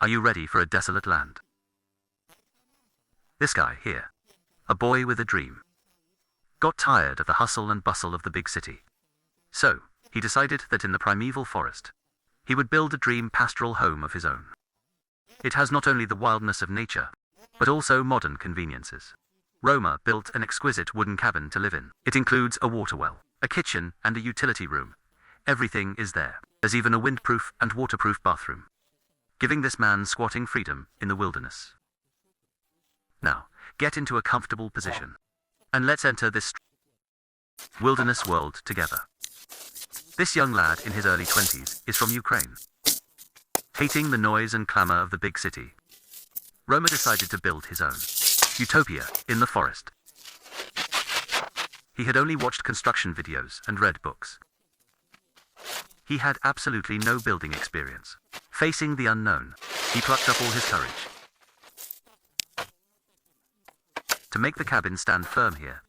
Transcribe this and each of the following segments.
Are you ready for a desolate land? This guy here, a boy with a dream, got tired of the hustle and bustle of the big city. So, he decided that in the primeval forest, he would build a dream pastoral home of his own. It has not only the wildness of nature, but also modern conveniences. Roma built an exquisite wooden cabin to live in. It includes a water well, a kitchen, and a utility room. Everything is there. There's even a windproof and waterproof bathroom, giving this man squatting freedom in the wilderness. Now, get into a comfortable position, and let's enter this wilderness world together. This young lad in his early 20s is from Ukraine. Hating the noise and clamor of the big city, Roma decided to build his own utopia in the forest. He had only watched construction videos and read books. He had absolutely no building experience. Facing the unknown, he plucked up all his courage. To make the cabin stand firm here,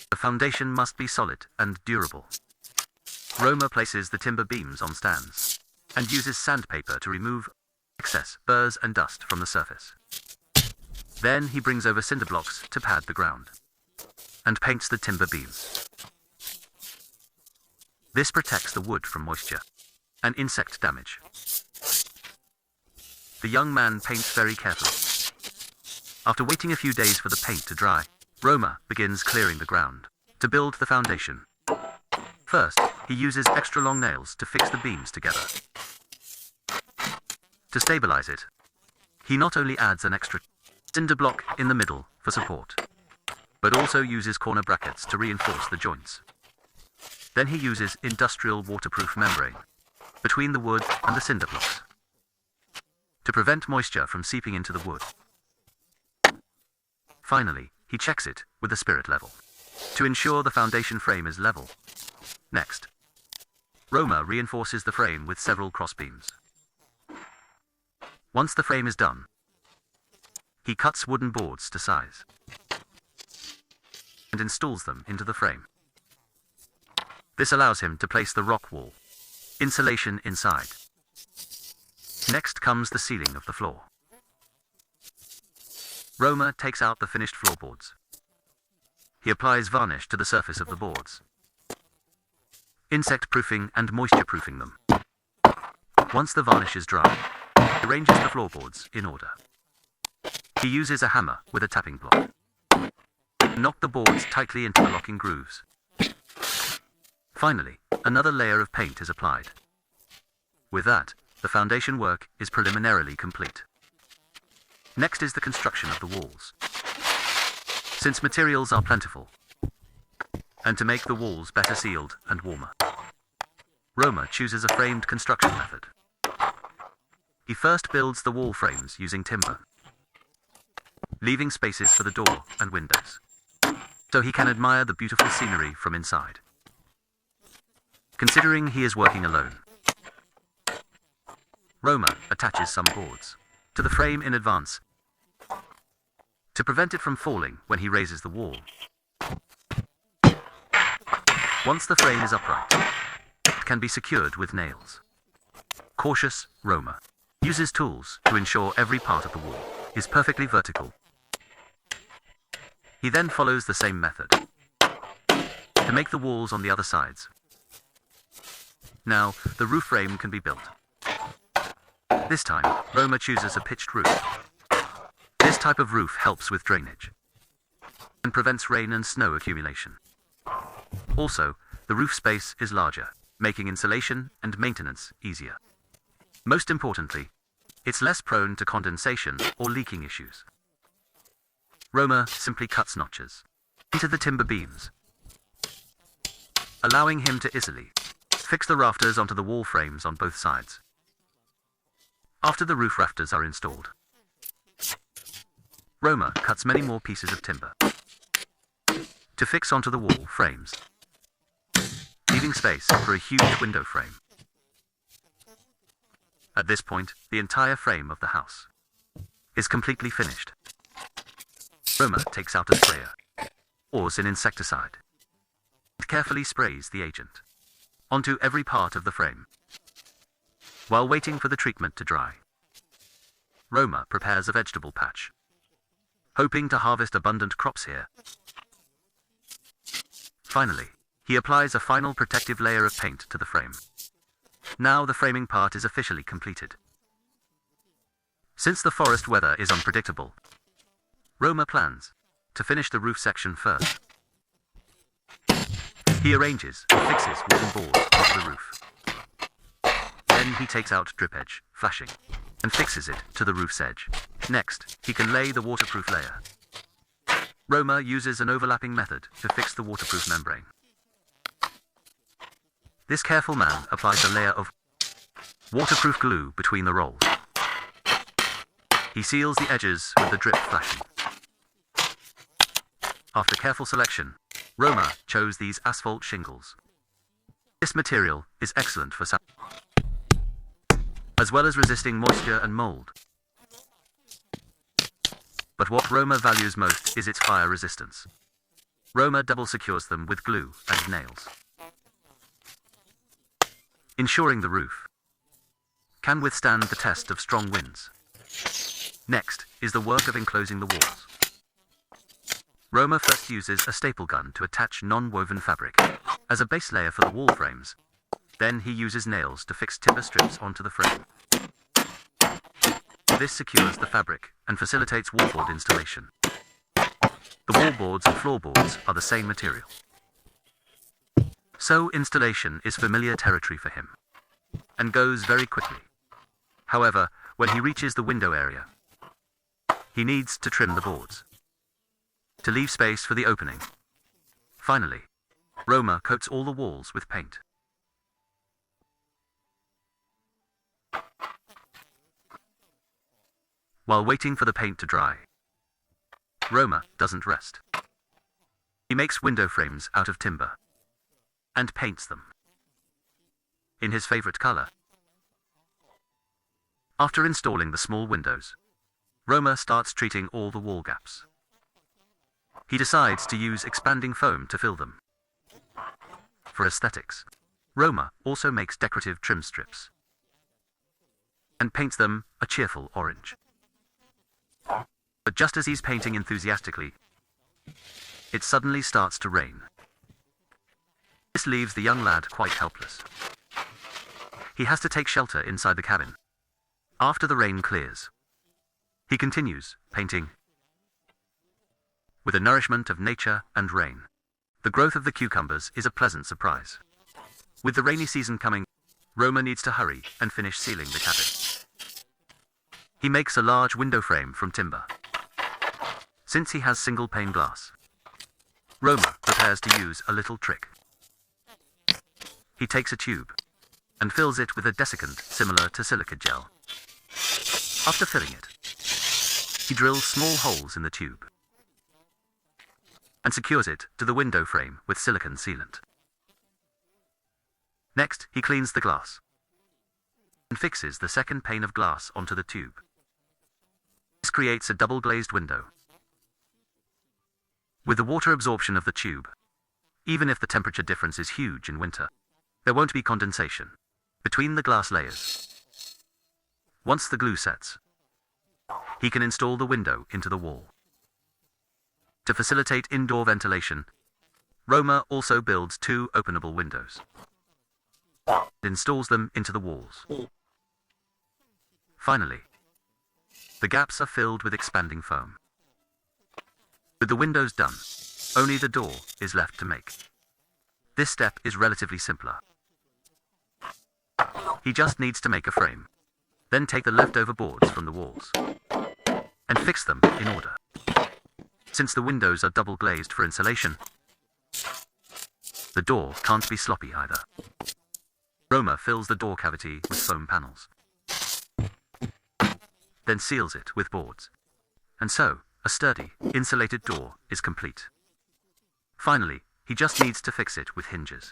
the foundation must be solid and durable. Roma places the timber beams on stands and uses sandpaper to remove excess burrs and dust from the surface. Then he brings over cinder blocks to pad the ground and paints the timber beams. This protects the wood from moisture and insect damage. The young man paints very carefully. After waiting a few days for the paint to dry, Roma begins clearing the ground to build the foundation. First, he uses extra long nails to fix the beams together. To stabilize it, he not only adds an extra cinder block in the middle for support, but also uses corner brackets to reinforce the joints. Then he uses industrial waterproof membrane between the wood and the cinder blocks to prevent moisture from seeping into the wood. Finally, he checks it with the spirit level to ensure the foundation frame is level. Next, Roma reinforces the frame with several crossbeams. Once the frame is done, he cuts wooden boards to size and installs them into the frame. This allows him to place the rock wall insulation inside. Next comes the sealing of the floor. Roma takes out the finished floorboards. He applies varnish to the surface of the boards, insect proofing and moisture proofing them. Once the varnish is dry, he arranges the floorboards in order. He uses a hammer with a tapping block. Knock the boards tightly into the locking grooves. Finally, another layer of paint is applied. With that, the foundation work is preliminarily complete. Next is the construction of the walls. Since materials are plentiful, and to make the walls better sealed and warmer, Roma chooses a framed construction method. He first builds the wall frames using timber, leaving spaces for the door and windows, so he can admire the beautiful scenery from inside. Considering he is working alone, Roma attaches some boards to the frame in advance to prevent it from falling when he raises the wall. Once the frame is upright, it can be secured with nails. Cautious Roma uses tools to ensure every part of the wall is perfectly vertical. He then follows the same method to make the walls on the other sides. Now, the roof frame can be built. This time, Roma chooses a pitched roof. This type of roof helps with drainage and prevents rain and snow accumulation. Also, the roof space is larger, making insulation and maintenance easier. Most importantly, it's less prone to condensation or leaking issues. Roma simply cuts notches into the timber beams, allowing him to easily fix the rafters onto the wall frames on both sides. After the roof rafters are installed, Roma cuts many more pieces of timber to fix onto the wall frames, leaving space for a huge window frame. At this point, the entire frame of the house is completely finished. Roma takes out a sprayer, pours in insecticide, and carefully sprays the agent onto every part of the frame. While waiting for the treatment to dry, Roma prepares a vegetable patch, hoping to harvest abundant crops here. Finally, he applies a final protective layer of paint to the frame. Now the framing part is officially completed. Since the forest weather is unpredictable, Roma plans to finish the roof section first. He arranges and fixes wooden boards onto the roof. Then he takes out drip edge, flashing, and fixes it to the roof's edge. Next, he can lay the waterproof layer. Roma uses an overlapping method to fix the waterproof membrane. This careful man applies a layer of waterproof glue between the rolls. He seals the edges with the drip flashing. After careful selection, Roma chose these asphalt shingles. This material is excellent for sand, as well as resisting moisture and mold. But what Roma values most is its fire resistance. Roma double secures them with glue and nails, ensuring the roof can withstand the test of strong winds. Next is the work of enclosing the walls. Roma first uses a staple gun to attach non-woven fabric as a base layer for the wall frames. Then he uses nails to fix timber strips onto the frame. This secures the fabric and facilitates wallboard installation. The wallboards and floorboards are the same material, so installation is familiar territory for him and goes very quickly. However, when he reaches the window area, he needs to trim the boards to leave space for the opening. Finally, Roma coats all the walls with paint. While waiting for the paint to dry, Roma doesn't rest. He makes window frames out of timber and paints them in his favorite color. After installing the small windows, Roma starts treating all the wall gaps. He decides to use expanding foam to fill them. For aesthetics, Roma also makes decorative trim strips and paints them a cheerful orange. But just as he's painting enthusiastically, it suddenly starts to rain. This leaves the young lad quite helpless. He has to take shelter inside the cabin. After the rain clears, he continues painting. With the nourishment of nature and rain, the growth of the cucumbers is a pleasant surprise. With the rainy season coming, Roma needs to hurry and finish sealing the cabin. He makes a large window frame from timber. Since he has single pane glass, Roma prepares to use a little trick. He takes a tube and fills it with a desiccant similar to silica gel. After filling it, he drills small holes in the tube and secures it to the window frame with silicone sealant. Next, he cleans the glass and fixes the second pane of glass onto the tube. This creates a double-glazed window. With the water absorption of the tube, even if the temperature difference is huge in winter, there won't be condensation between the glass layers. Once the glue sets, he can install the window into the wall. To facilitate indoor ventilation, Roma also builds 2 openable windows and installs them into the walls. Finally, the gaps are filled with expanding foam. With the windows done, only the door is left to make. This step is relatively simpler. He just needs to make a frame, then take the leftover boards from the walls and fix them in order. Since the windows are double glazed for insulation, the door can't be sloppy either. Roma fills the door cavity with foam panels, then seals it with boards. And so, a sturdy, insulated door is complete. Finally, he just needs to fix it with hinges.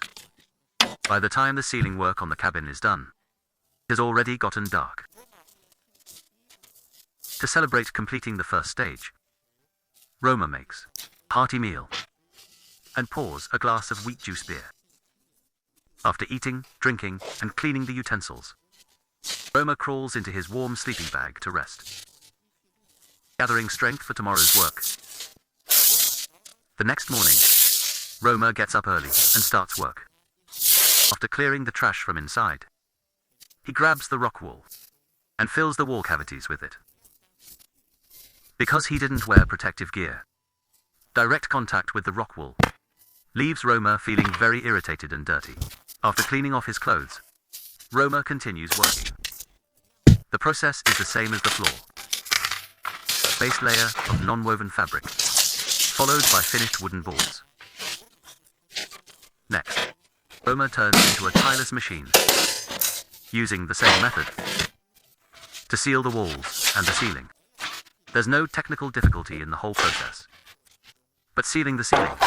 By the time the ceiling work on the cabin is done, it has already gotten dark. To celebrate completing the first stage, Roma makes a hearty meal and pours a glass of wheat juice beer. After eating, drinking, and cleaning the utensils, Roma crawls into his warm sleeping bag to rest, gathering strength for tomorrow's work. The next morning, Roma gets up early and starts work. After clearing the trash from inside, he grabs the rock wool and fills the wall cavities with it. Because he didn't wear protective gear, direct contact with the rock wool leaves Roma feeling very irritated and dirty. After cleaning off his clothes, Roma continues working. The process is the same as the floor. Base layer of non-woven fabric, followed by finished wooden boards. Next, Roma turns into a tireless machine, using the same method to seal the walls and the ceiling. There's no technical difficulty in the whole process, but sealing the ceiling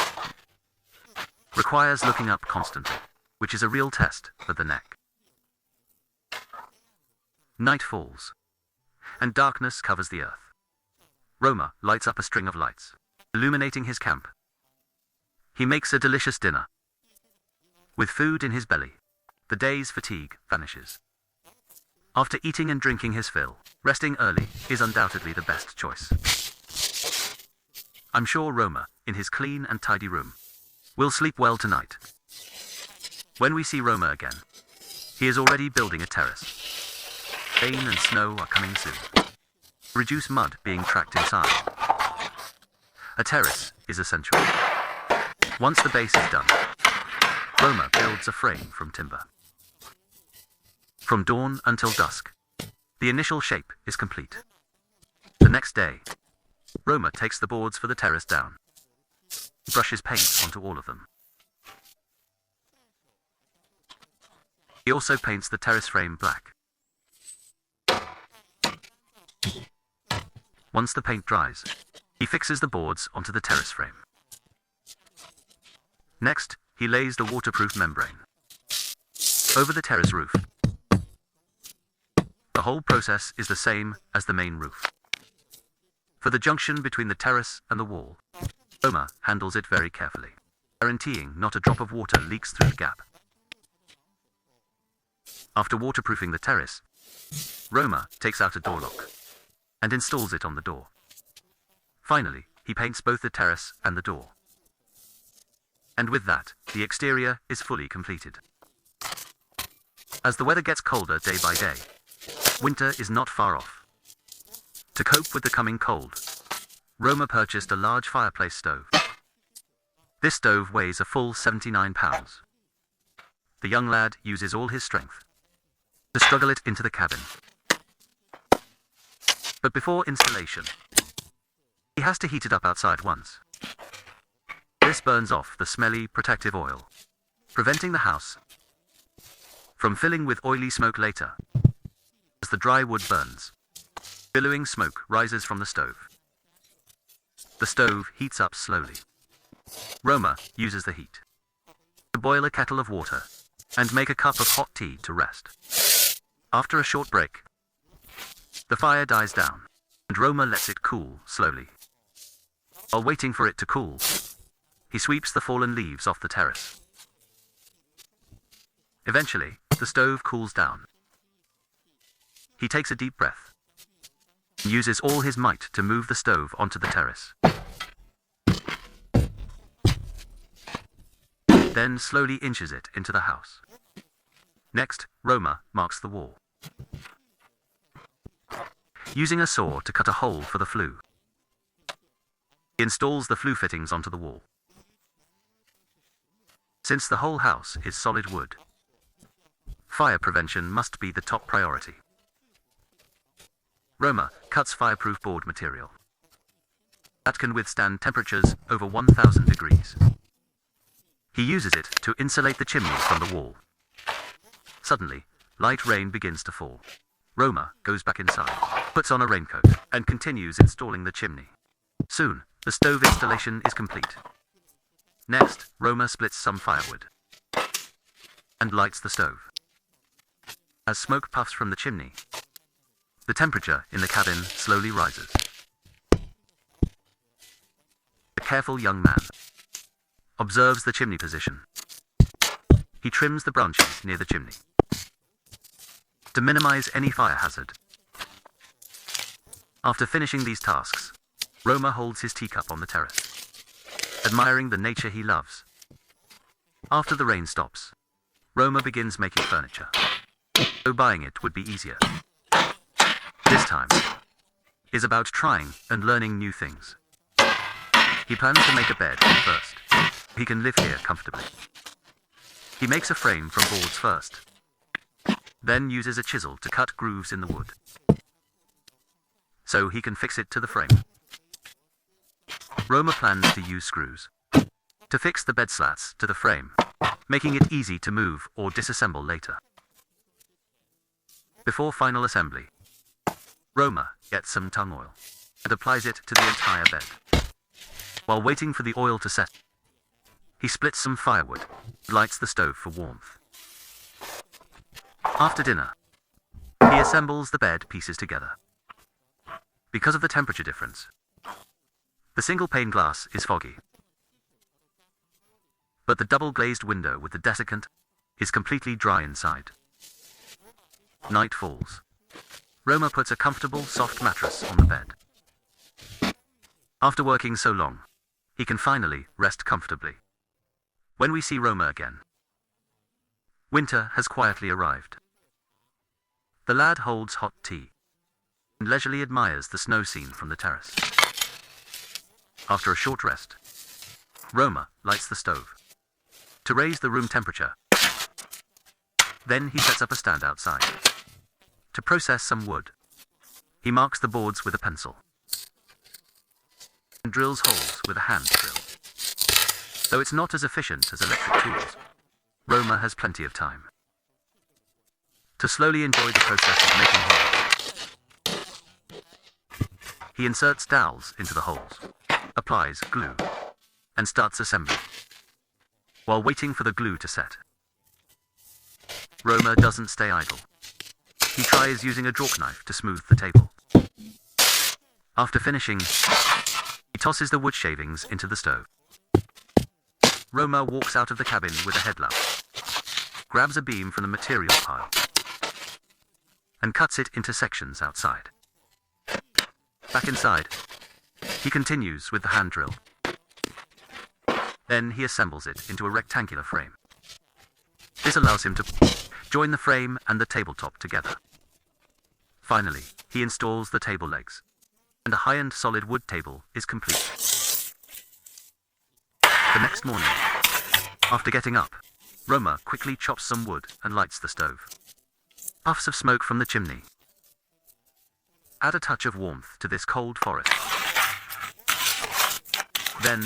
requires looking up constantly, which is a real test for the neck. Night falls, and darkness covers the earth. Roma lights up a string of lights, illuminating his camp. He makes a delicious dinner. With food in his belly, the day's fatigue vanishes. After eating and drinking his fill, resting early is undoubtedly the best choice. I'm sure Roma, in his clean and tidy room, will sleep well tonight. When we see Roma again, he is already building a terrace. Rain and snow are coming soon. Reduce mud being tracked inside. A terrace is essential. Once the base is done, Roma builds a frame from timber. From dawn until dusk, the initial shape is complete. The next day, Roma takes the boards for the terrace down. He brushes paint onto all of them. He also paints the terrace frame black. Once the paint dries, he fixes the boards onto the terrace frame. Next, he lays the waterproof membrane over the terrace roof. The whole process is the same as the main roof. For the junction between the terrace and the wall, Roma handles it very carefully, guaranteeing not a drop of water leaks through the gap. After waterproofing the terrace, Roma takes out a door lock and installs it on the door. Finally, he paints both the terrace and the door. And with that, the exterior is fully completed. As the weather gets colder day by day, winter is not far off. To cope with the coming cold, Roma purchased a large fireplace stove. This stove weighs a full 79 pounds. The young lad uses all his strength to struggle it into the cabin. But before installation, he has to heat it up outside once. This burns off the smelly protective oil, preventing the house from filling with oily smoke later. As the dry wood burns, billowing smoke rises from the stove. The stove heats up slowly. Roma uses the heat to boil a kettle of water and make a cup of hot tea to rest. After a short break, the fire dies down, and Roma lets it cool slowly. While waiting for it to cool, he sweeps the fallen leaves off the terrace. Eventually, the stove cools down. He takes a deep breath and uses all his might to move the stove onto the terrace. Then slowly inches it into the house. Next, Roma marks the wall, using a saw to cut a hole for the flue. He installs the flue fittings onto the wall. Since the whole house is solid wood, fire prevention must be the top priority. Roma cuts fireproof board material that can withstand temperatures over 1000 degrees. He uses it to insulate the chimneys from the wall. Suddenly, light rain begins to fall. Roma goes back inside, puts on a raincoat, and continues installing the chimney. Soon, the stove installation is complete. Next, Roma splits some firewood and lights the stove. As smoke puffs from the chimney, the temperature in the cabin slowly rises. The careful young man observes the chimney position. He trims the branches near the chimney to minimize any fire hazard. After finishing these tasks, Roma holds his teacup on the terrace, admiring the nature he loves. After the rain stops, Roma begins making furniture, though buying it would be easier. This time is about trying and learning new things. He plans to make a bed first. He can live here comfortably. He makes a frame from boards first, then uses a chisel to cut grooves in the wood, so he can fix it to the frame. Roma plans to use screws to fix the bed slats to the frame, making it easy to move or disassemble later. Before final assembly, Roma gets some tung oil and applies it to the entire bed. While waiting for the oil to set, he splits some firewood, lights the stove for warmth. After dinner, he assembles the bed pieces together. Because of the temperature difference, the single pane glass is foggy, but the double glazed window with the desiccant is completely dry inside. Night falls. Roma puts a comfortable, soft mattress on the bed. After working so long, he can finally rest comfortably. When we see Roma again, winter has quietly arrived. The lad holds hot tea and leisurely admires the snow scene from the terrace. After a short rest, Roma lights the stove to raise the room temperature. Then he sets up a stand outside to process some wood. He marks the boards with a pencil and drills holes with a hand drill. Though it's not as efficient as electric tools, Roma has plenty of time to slowly enjoy the process of making holes. He inserts dowels into the holes, applies glue, and starts assembly. While waiting for the glue to set, Roma doesn't stay idle. He tries using a drawer knife to smooth the table. After finishing, he tosses the wood shavings into the stove. Roma walks out of the cabin with a headlamp, grabs a beam from the material pile, and cuts it into sections outside. Back inside, he continues with the hand drill. Then he assembles it into a rectangular frame. This allows him to join the frame and the tabletop together. Finally, he installs the table legs, and a high-end solid wood table is complete. The next morning, after getting up, Roma quickly chops some wood and lights the stove. Puffs of smoke from the chimney add a touch of warmth to this cold forest. Then,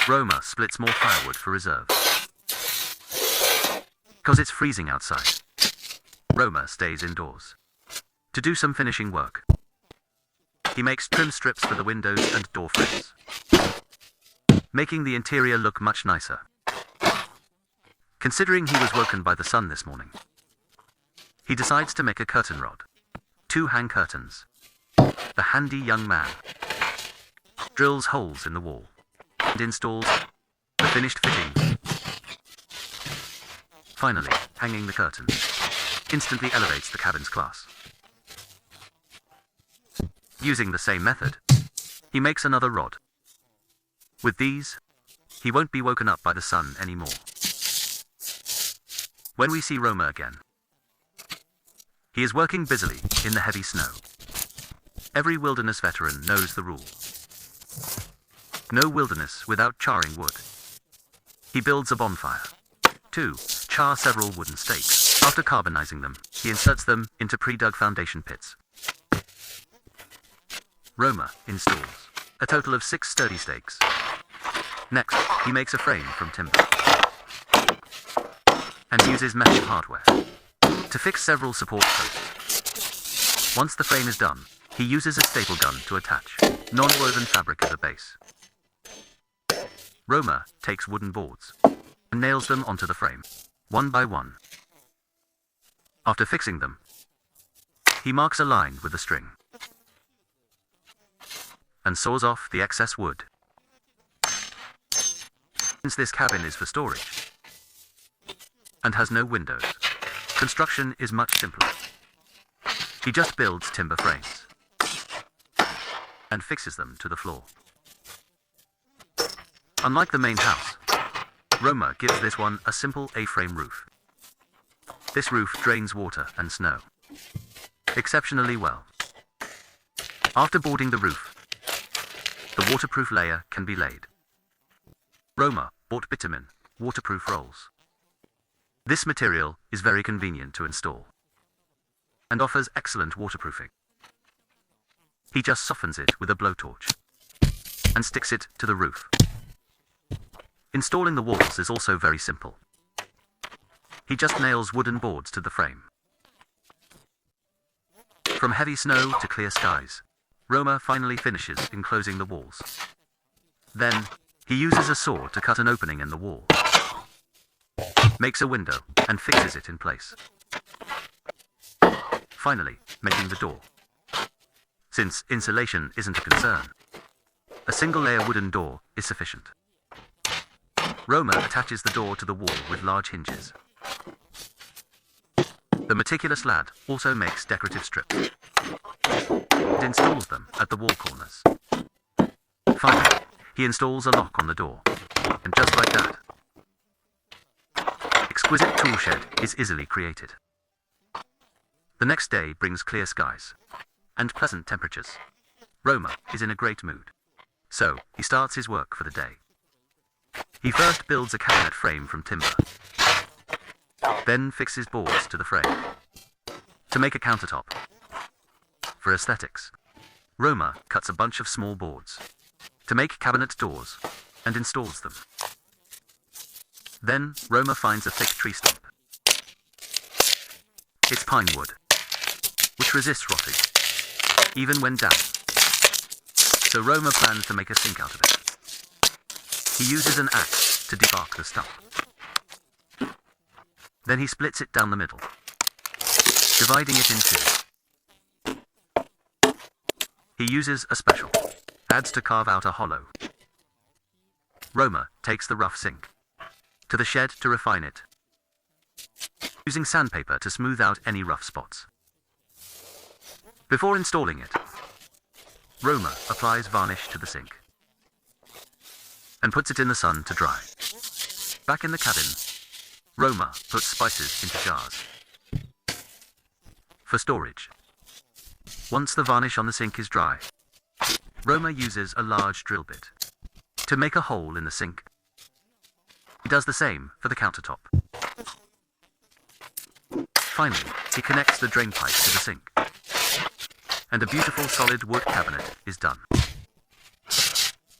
Roma splits more firewood for reserve. Because it's freezing outside, Roma stays indoors to do some finishing work. He makes trim strips for the windows and door frames, making the interior look much nicer. Considering he was woken by the sun this morning, he decides to make a curtain rod, 2 hang curtains. The handy young man drills holes in the wall and installs the finished fittings. Finally, hanging the curtains instantly elevates the cabin's class. Using the same method, he makes another rod. With these, he won't be woken up by the sun anymore. When we see Roma again, he is working busily in the heavy snow. Every wilderness veteran knows the rule. No wilderness without charring wood. He builds a bonfire to char several wooden stakes. After carbonizing them, he inserts them into pre-dug foundation pits. Roma installs a total of 6 sturdy stakes. Next, he makes a frame from timber and uses metal hardware to fix several support posts. Once the frame is done, he uses a staple gun to attach non-woven fabric as a base. Roma takes wooden boards and nails them onto the frame, one by one. After fixing them, he marks a line with a string and saws off the excess wood. Since this cabin is for storage and has no windows, construction is much simpler. He just builds timber frames and fixes them to the floor. Unlike the main house, Roma gives this one a simple A-frame roof. This roof drains water and snow exceptionally well. After boarding the roof, the waterproof layer can be laid. Roma bought bitumen waterproof rolls. This material is very convenient to install and offers excellent waterproofing. He just softens it with a blowtorch and sticks it to the roof. Installing the walls is also very simple. He just nails wooden boards to the frame. From heavy snow to clear skies, Roma finally finishes enclosing the walls. Then, he uses a saw to cut an opening in the wall, makes a window, and fixes it in place. Finally, making the door. Since insulation isn't a concern, a single-layer wooden door is sufficient. Roma attaches the door to the wall with large hinges. The meticulous lad also makes decorative strips and installs them at the wall corners. Finally, he installs a lock on the door, and just like that, exquisite tool shed is easily created. The next day brings clear skies and pleasant temperatures. Roma is in a great mood, so he starts his work for the day. He first builds a cabinet frame from timber, then fixes boards to the frame to make a countertop. For aesthetics, Roma cuts a bunch of small boards to make cabinet doors and installs them. Then Roma finds a thick tree stump. It's pine wood, which resists rotting, even when damp. So Roma plans to make a sink out of it. He uses an axe to debark the stump. Then he splits it down the middle, dividing it in two. He uses a special adze to carve out a hollow. Roma takes the rough sink to the shed to refine it, using sandpaper to smooth out any rough spots. Before installing it, Roma applies varnish to the sink and puts it in the sun to dry. Back in the cabin, Roma puts spices into jars for storage. Once the varnish on the sink is dry, Roma uses a large drill bit to make a hole in the sink. He does the same for the countertop. Finally, he connects the drain pipe to the sink, and a beautiful solid wood cabinet is done.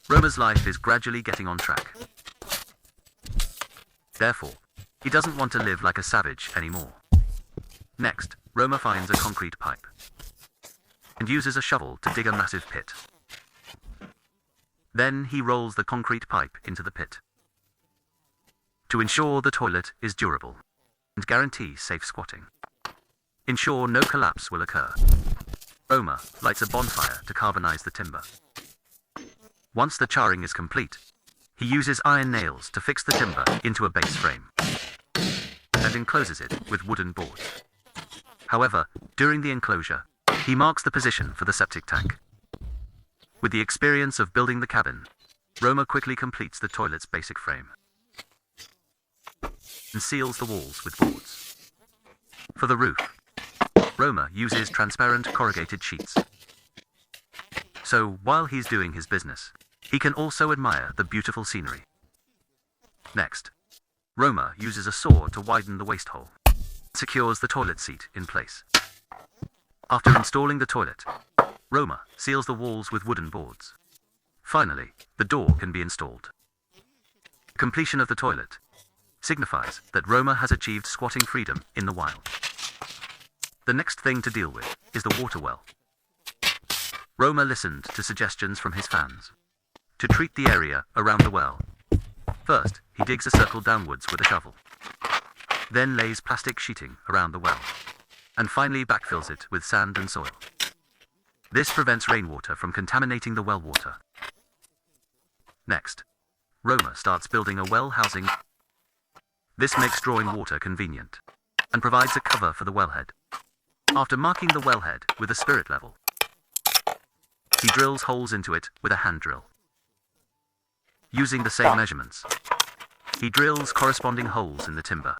Roma's life is gradually getting on track. Therefore, he doesn't want to live like a savage anymore. Next, Roma finds a concrete pipe and uses a shovel to dig a massive pit. Then he rolls the concrete pipe into the pit to ensure the toilet is durable and guarantee safe squatting. Ensure no collapse will occur. Roma lights a bonfire to carbonize the timber. Once the charring is complete, he uses iron nails to fix the timber into a base frame and encloses it with wooden boards. However, during the enclosure, he marks the position for the septic tank. With the experience of building the cabin, Roma quickly completes the toilet's basic frame and seals the walls with boards. For the roof, Roma uses transparent corrugated sheets. So while he's doing his business, he can also admire the beautiful scenery. Next, Roma uses a saw to widen the waste hole, secures the toilet seat in place. After installing the toilet, Roma seals the walls with wooden boards. Finally, the door can be installed. Completion of the toilet signifies that Roma has achieved squatting freedom in the wild. The next thing to deal with is the water well. Roma listened to suggestions from his fans to treat the area around the well. First, he digs a circle downwards with a shovel, then lays plastic sheeting around the well, and finally backfills it with sand and soil. This prevents rainwater from contaminating the well water. Next, Roma starts building a well housing. This makes drawing water convenient and provides a cover for the wellhead. After marking the wellhead with a spirit level, he drills holes into it with a hand drill. Using the same measurements, he drills corresponding holes in the timber.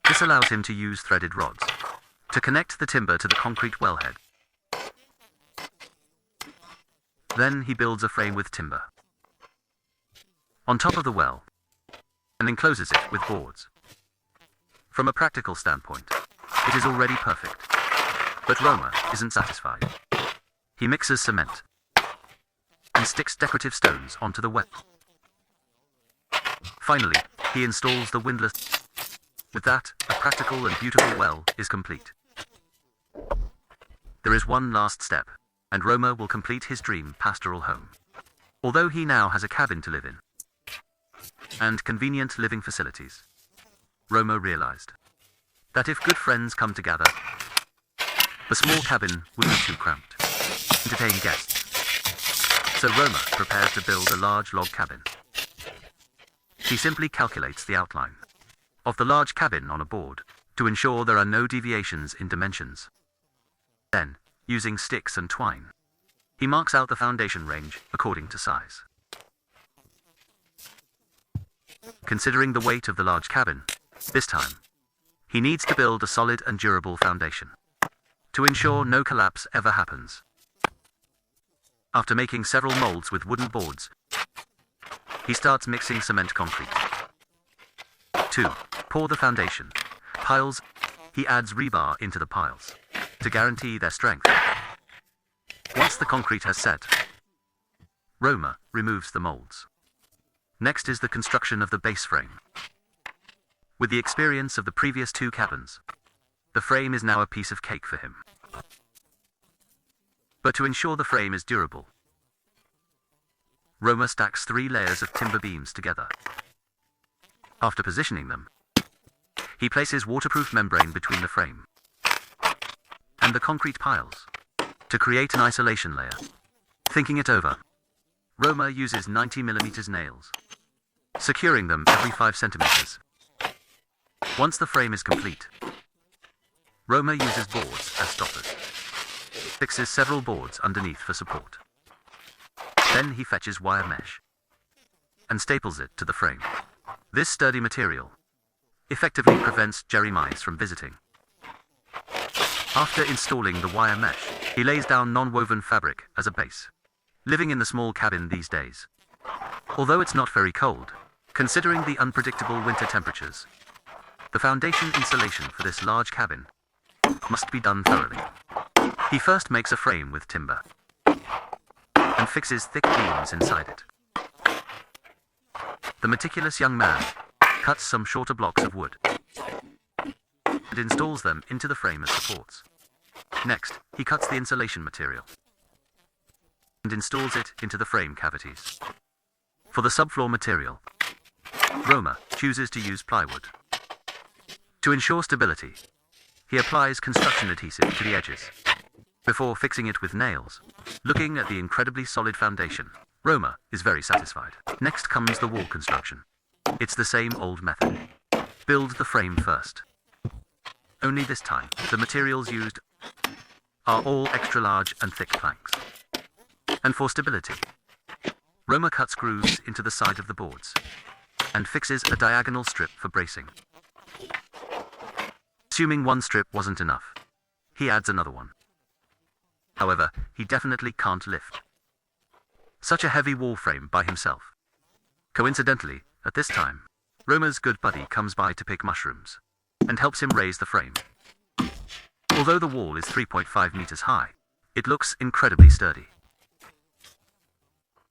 This allows him to use threaded rods to connect the timber to the concrete wellhead. Then he builds a frame with timber on top of the well and encloses it with boards. From a practical standpoint, it is already perfect. But Roma isn't satisfied. He mixes cement and sticks decorative stones onto the well. Finally, he installs the windlass. With that, a practical and beautiful well is complete. There is one last step, and Roma will complete his dream pastoral home. Although he now has a cabin to live in and convenient living facilities, Roma realized that if good friends come together, the small cabin would be too cramped to entertain guests. So Roma prepares to build a large log cabin. He simply calculates the outline of the large cabin on a board to ensure there are no deviations in dimensions. Then, using sticks and twine, he marks out the foundation range according to size. Considering the weight of the large cabin, this time, he needs to build a solid and durable foundation to ensure no collapse ever happens. After making several molds with wooden boards, he starts mixing cement concrete. 2. Pour the foundation. Piles. He adds rebar into the piles to guarantee their strength. Once the concrete has set, Roma removes the molds. Next is the construction of the base frame. With the experience of the previous 2 cabins, the frame is now a piece of cake for him. But to ensure the frame is durable, Roma stacks 3 layers of timber beams together. After positioning them, he places waterproof membrane between the frame and the concrete piles to create an isolation layer. Thinking it over, Roma uses 90mm nails, securing them every 5 centimeters. Once the frame is complete, Roma uses boards as stoppers, fixes several boards underneath for support. Then he fetches wire mesh and staples it to the frame. This sturdy material effectively prevents Jerry mice from visiting. After installing the wire mesh, he lays down non-woven fabric as a base. Living in the small cabin these days, although it's not very cold, considering the unpredictable winter temperatures, the foundation insulation for this large cabin must be done thoroughly. He first makes a frame with timber and fixes thick beams inside it. The meticulous young man cuts some shorter blocks of wood and installs them into the frame as supports. Next, he cuts the insulation material and installs it into the frame cavities. For the subfloor material, Roma chooses to use plywood. To ensure stability, he applies construction adhesive to the edges before fixing it with nails. Looking at the incredibly solid foundation, Roma is very satisfied. Next comes the wall construction. It's the same old method. Build the frame first. Only this time, the materials used are all extra large and thick planks. And for stability, Roma cuts grooves into the side of the boards and fixes a diagonal strip for bracing. Assuming one strip wasn't enough, he adds another one. However, he definitely can't lift such a heavy wall frame by himself. Coincidentally, at this time, Roma's good buddy comes by to pick mushrooms and helps him raise the frame. Although the wall is 3.5 meters high, it looks incredibly sturdy.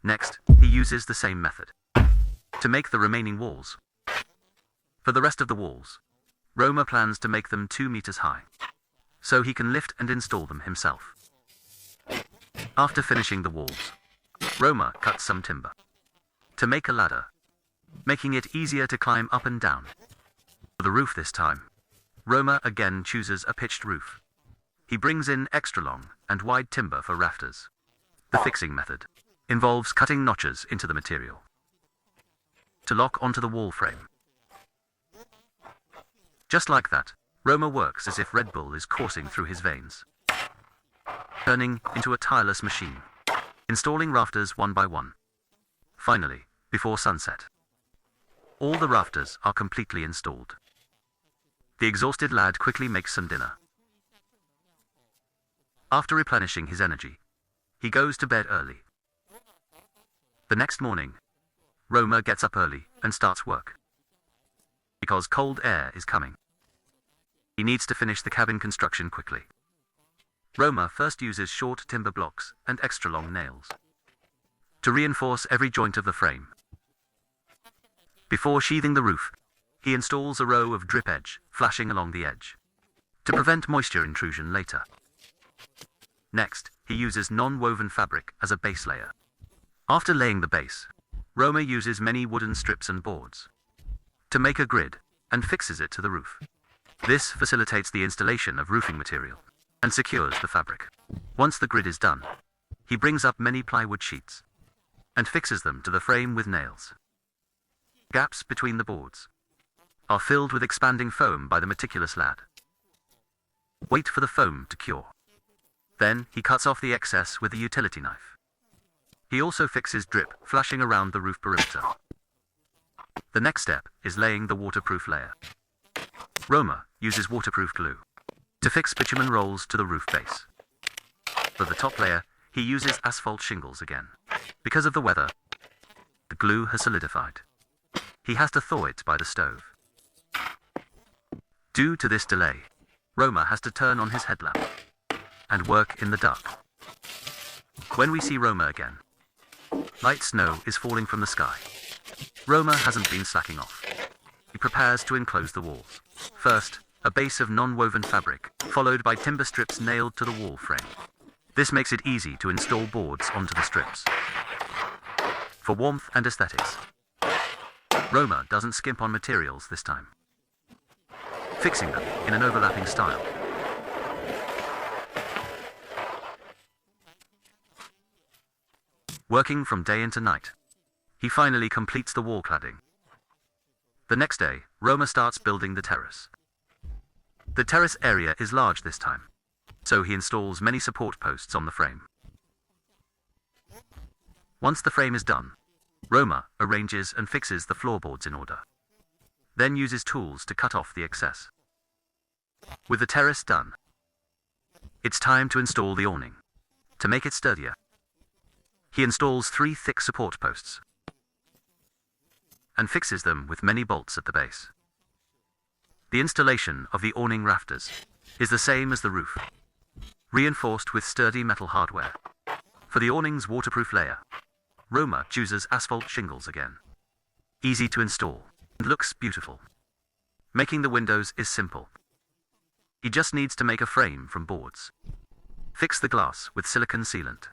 Next, he uses the same method to make the remaining walls. For the rest of the walls, Roma plans to make them 2 meters high, so he can lift and install them himself. After finishing the walls, Roma cuts some timber to make a ladder, making it easier to climb up and down. For the roof this time, Roma again chooses a pitched roof. He brings in extra long and wide timber for rafters. The fixing method involves cutting notches into the material to lock onto the wall frame. Just like that, Roma works as if Red Bull is coursing through his veins, turning into a tireless machine, installing rafters one by one. Finally, before sunset, all the rafters are completely installed. The exhausted lad quickly makes some dinner. After replenishing his energy, he goes to bed early. The next morning, Roma gets up early and starts work. Because cold air is coming, he needs to finish the cabin construction quickly. Roma first uses short timber blocks and extra long nails to reinforce every joint of the frame. Before sheathing the roof, he installs a row of drip edge flashing along the edge to prevent moisture intrusion later. Next, he uses non-woven fabric as a base layer. After laying the base, Roma uses many wooden strips and boards to make a grid and fixes it to the roof. This facilitates the installation of roofing material and secures the fabric. Once the grid is done, he brings up many plywood sheets and fixes them to the frame with nails. Gaps between the boards are filled with expanding foam by the meticulous lad. Wait for the foam to cure. Then he cuts off the excess with a utility knife. He also fixes drip flashing around the roof perimeter. The next step is laying the waterproof layer. Roma uses waterproof glue to fix bitumen rolls to the roof base. For the top layer, he uses asphalt shingles again. Because of the weather, the glue has solidified. He has to thaw it by the stove. Due to this delay, Roma has to turn on his headlamp and work in the dark. When we see Roma again, light snow is falling from the sky. Roma hasn't been slacking off. He prepares to enclose the walls. First, a base of non-woven fabric, followed by timber strips nailed to the wall frame. This makes it easy to install boards onto the strips. For warmth and aesthetics, Roma doesn't skimp on materials this time, fixing them in an overlapping style. Working from day into night, he finally completes the wall cladding. The next day, Roma starts building the terrace. The terrace area is large this time, so he installs many support posts on the frame. Once the frame is done, Roma arranges and fixes the floorboards in order, then uses tools to cut off the excess. With the terrace done, it's time to install the awning. To make it sturdier, he installs 3 thick support posts and fixes them with many bolts at the base. The installation of the awning rafters is the same as the roof, reinforced with sturdy metal hardware. For the awning's waterproof layer, Roma chooses asphalt shingles again. Easy to install and looks beautiful. Making the windows is simple. He just needs to make a frame from boards, fix the glass with silicone sealant,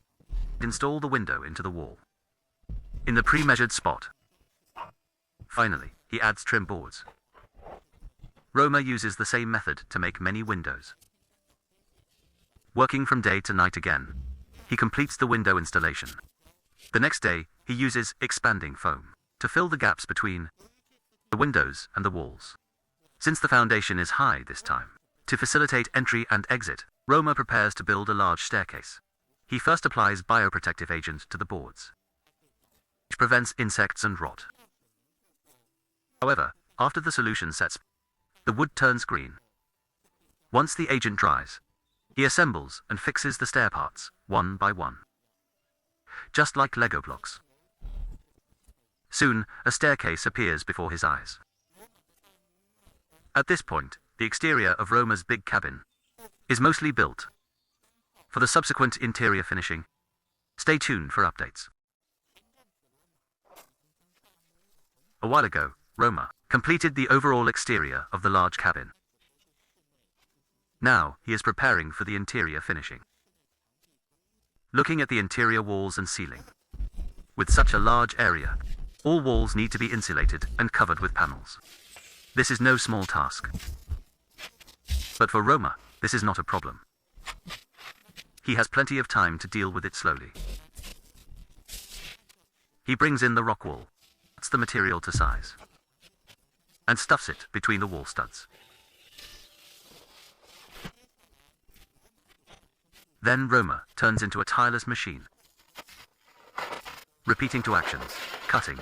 install the window into the wall in the pre-measured spot. Finally, he adds trim boards. Roma uses the same method to make many windows. Working from day to night again, he completes the window installation. The next day, he uses expanding foam to fill the gaps between the windows and the walls. Since the foundation is high this time, to facilitate entry and exit, Roma prepares to build a large staircase. He first applies bioprotective agent to the boards, which prevents insects and rot. However, after the solution sets, the wood turns green. Once the agent dries, he assembles and fixes the stair parts, one by one, just like Lego blocks. Soon, a staircase appears before his eyes. At this point, the exterior of Roma's big cabin is mostly built. For the subsequent interior finishing, stay tuned for updates. A while ago, Roma completed the overall exterior of the large cabin. Now, he is preparing for the interior finishing. Looking at the interior walls and ceiling, with such a large area, all walls need to be insulated and covered with panels. This is no small task. But for Roma, this is not a problem. He has plenty of time to deal with it slowly. He brings in the rock wool, cuts the material to size, and stuffs it between the wall studs. Then Roma turns into a tireless machine, repeating two actions, cutting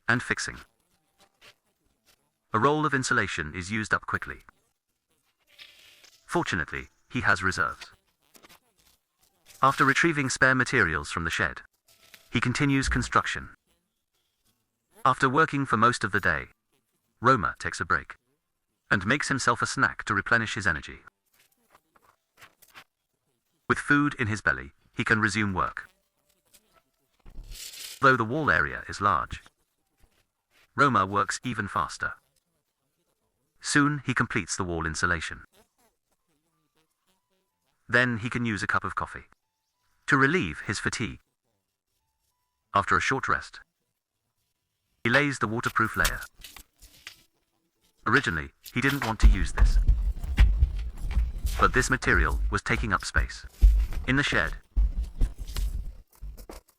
and fixing. A roll of insulation is used up quickly. Fortunately, he has reserves. After retrieving spare materials from the shed, he continues construction. After working for most of the day, Roma takes a break and makes himself a snack to replenish his energy. With food in his belly, he can resume work. Though the wall area is large, Roma works even faster. Soon he completes the wall insulation. Then he can use a cup of coffee to relieve his fatigue. After a short rest, he lays the waterproof layer. Originally, he didn't want to use this, but this material was taking up space in the shed,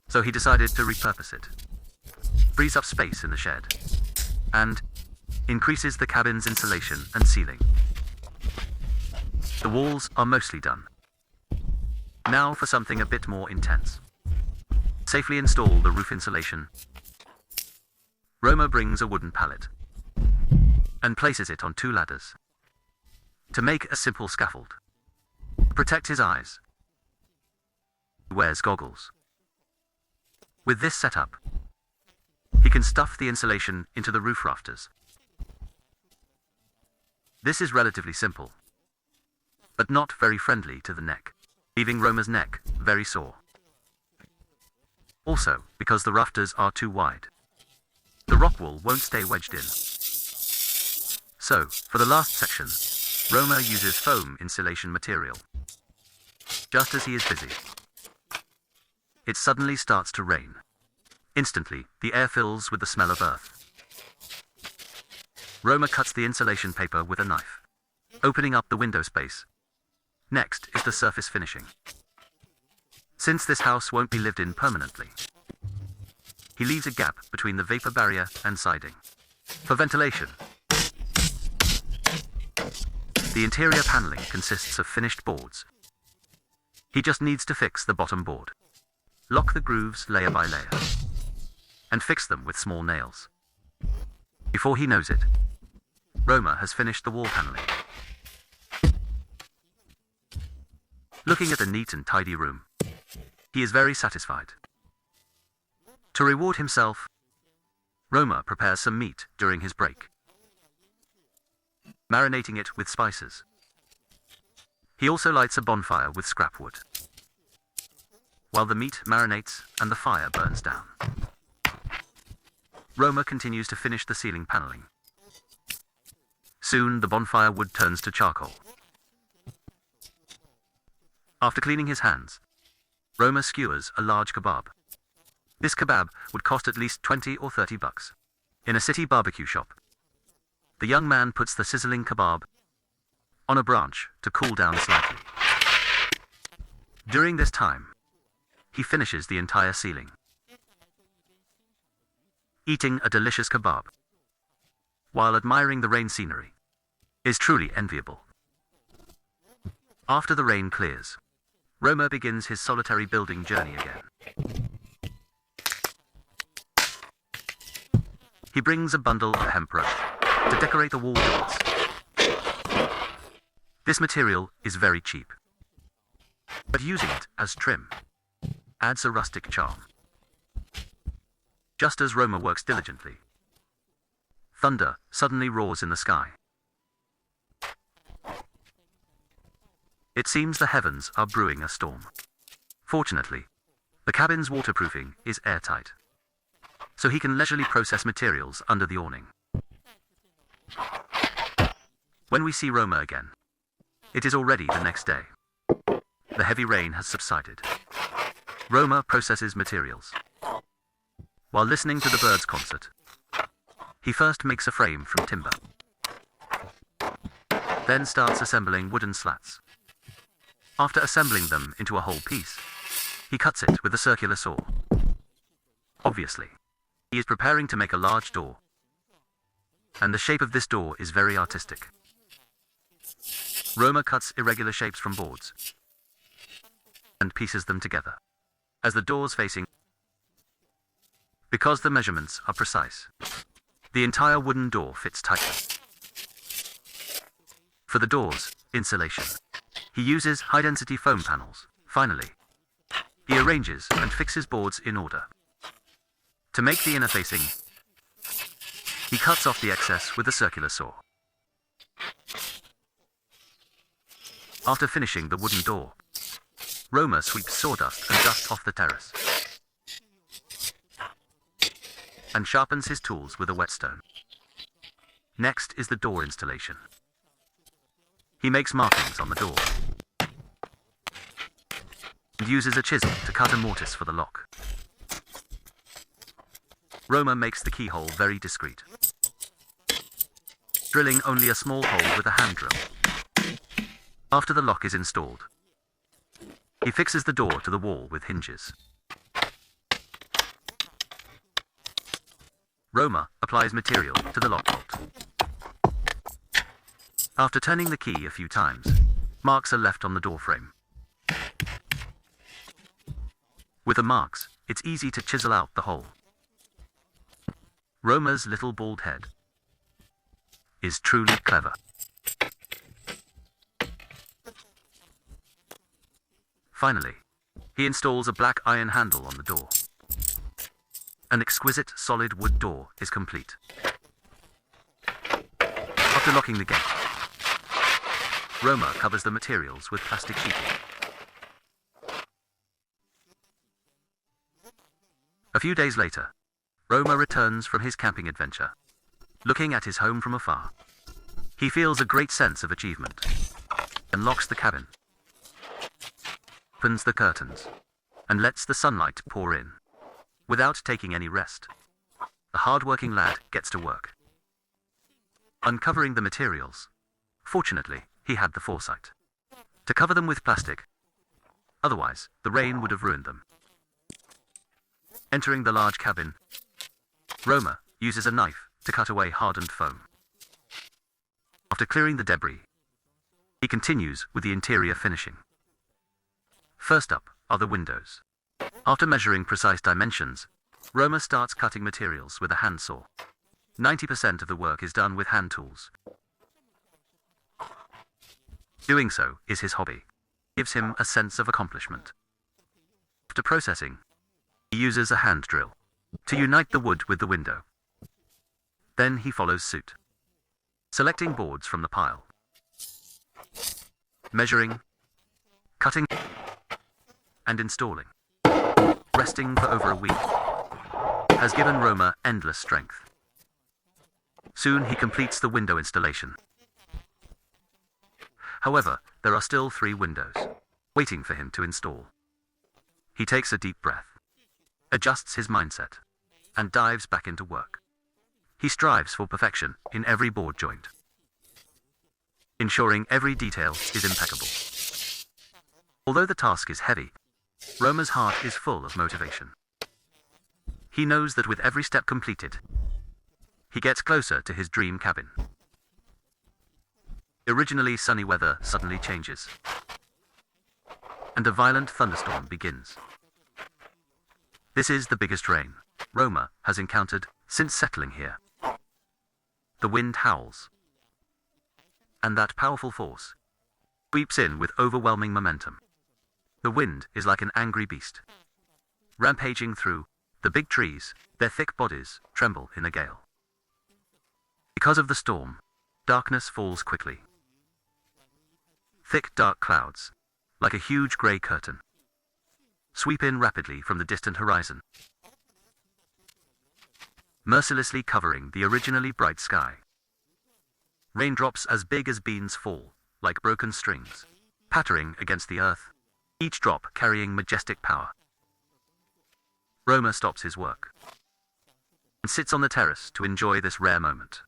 so he decided to repurpose it. Frees up space in the shed and increases the cabin's insulation and ceiling. The walls are mostly done. Now for something a bit more intense. Safely install the roof insulation. Roma brings a wooden pallet and places it on two ladders to make a simple scaffold. Protect his eyes. He wears goggles. With this setup, he can stuff the insulation into the roof rafters. This is relatively simple, but not very friendly to the neck, leaving Roma's neck very sore. Also, because the rafters are too wide, the rock wool won't stay wedged in. So, for the last section, Roma uses foam insulation material. Just as he is busy, it suddenly starts to rain. Instantly, the air fills with the smell of earth. Roma cuts the insulation paper with a knife, opening up the window space. Next is the surface finishing. Since this house won't be lived in permanently, he leaves a gap between the vapor barrier and siding for ventilation. The interior paneling consists of finished boards. He just needs to fix the bottom board, lock the grooves layer by layer, and fix them with small nails. Before he knows it, Roma has finished the wall paneling. Looking at the neat and tidy room, he is very satisfied. To reward himself, Roma prepares some meat during his break, marinating it with spices. He also lights a bonfire with scrap wood, while the meat marinates and the fire burns down. Roma continues to finish the ceiling paneling. Soon the bonfire wood turns to charcoal. After cleaning his hands, Roma skewers a large kebab. This kebab would cost at least 20 or 30 bucks in a city barbecue shop. The young man puts the sizzling kebab on a branch to cool down slightly. During this time, he finishes the entire ceiling. Eating a delicious kebab while admiring the rain scenery is truly enviable. After the rain clears, Roma begins his solitary building journey again. He brings a bundle of hemp rope to decorate the wall joints. This material is very cheap, but using it as trim adds a rustic charm. Just as Roma works diligently, thunder suddenly roars in the sky. It seems the heavens are brewing a storm. Fortunately, the cabin's waterproofing is airtight, so he can leisurely process materials under the awning. When we see Roma again, it is already the next day. The heavy rain has subsided. Roma processes materials. While listening to the Byrds concert, he first makes a frame from timber, then starts assembling wooden slats. After assembling them into a whole piece, he cuts it with a circular saw. Obviously, he is preparing to make a large door, and the shape of this door is very artistic. Roma cuts irregular shapes from boards and pieces them together. As the doors facing, because the measurements are precise, the entire wooden door fits tightly. For the doors, insulation, he uses high-density foam panels. Finally, he arranges and fixes boards in order. To make the inner facing, he cuts off the excess with a circular saw. After finishing the wooden door, Roma sweeps sawdust and dust off the terrace and sharpens his tools with a whetstone. Next is the door installation. He makes markings on the door and uses a chisel to cut a mortise for the lock. Roma makes the keyhole very discreet, drilling only a small hole with a hand drill. After the lock is installed, he fixes the door to the wall with hinges. Roma applies material to the lock bolt. After turning the key a few times, marks are left on the door frame. With the marks, it's easy to chisel out the hole. Roma's little bald head is truly clever. Finally, he installs a black iron handle on the door. An exquisite solid wood door is complete. After locking the gate, Roma covers the materials with plastic sheeting. A few days later, Roma returns from his camping adventure. Looking at his home from afar, he feels a great sense of achievement and locks the cabin, opens the curtains, and lets the sunlight pour in. Without taking any rest, the hard-working lad gets to work, uncovering the materials. Fortunately, he had the foresight to cover them with plastic. Otherwise, the rain would have ruined them. Entering the large cabin, Roma uses a knife to cut away hardened foam. After clearing the debris, he continues with the interior finishing. First up are the windows. After measuring precise dimensions, Roma starts cutting materials with a handsaw. 90% of the work is done with hand tools. Doing so is his hobby. It gives him a sense of accomplishment. After processing, he uses a hand drill to unite the wood with the window. Then he follows suit, selecting boards from the pile, measuring, cutting, and installing. Resting for over a week has given Roma endless strength. Soon he completes the window installation. However, there are still 3 windows waiting for him to install. He takes a deep breath, adjusts his mindset, and dives back into work. He strives for perfection in every board joint, ensuring every detail is impeccable. Although the task is heavy, Roma's heart is full of motivation. He knows that with every step completed, he gets closer to his dream cabin. Originally sunny weather suddenly changes, and a violent thunderstorm begins. This is the biggest rain Roma has encountered since settling here. The wind howls, and that powerful force sweeps in with overwhelming momentum. The wind is like an angry beast, rampaging through the big trees. Their thick bodies tremble in a gale. Because of the storm, darkness falls quickly. Thick dark clouds, like a huge grey curtain, sweep in rapidly from the distant horizon, mercilessly covering the originally bright sky. Raindrops as big as beans fall, like broken strings, pattering against the earth, each drop carrying majestic power. Roma stops his work and sits on the terrace to enjoy this rare moment.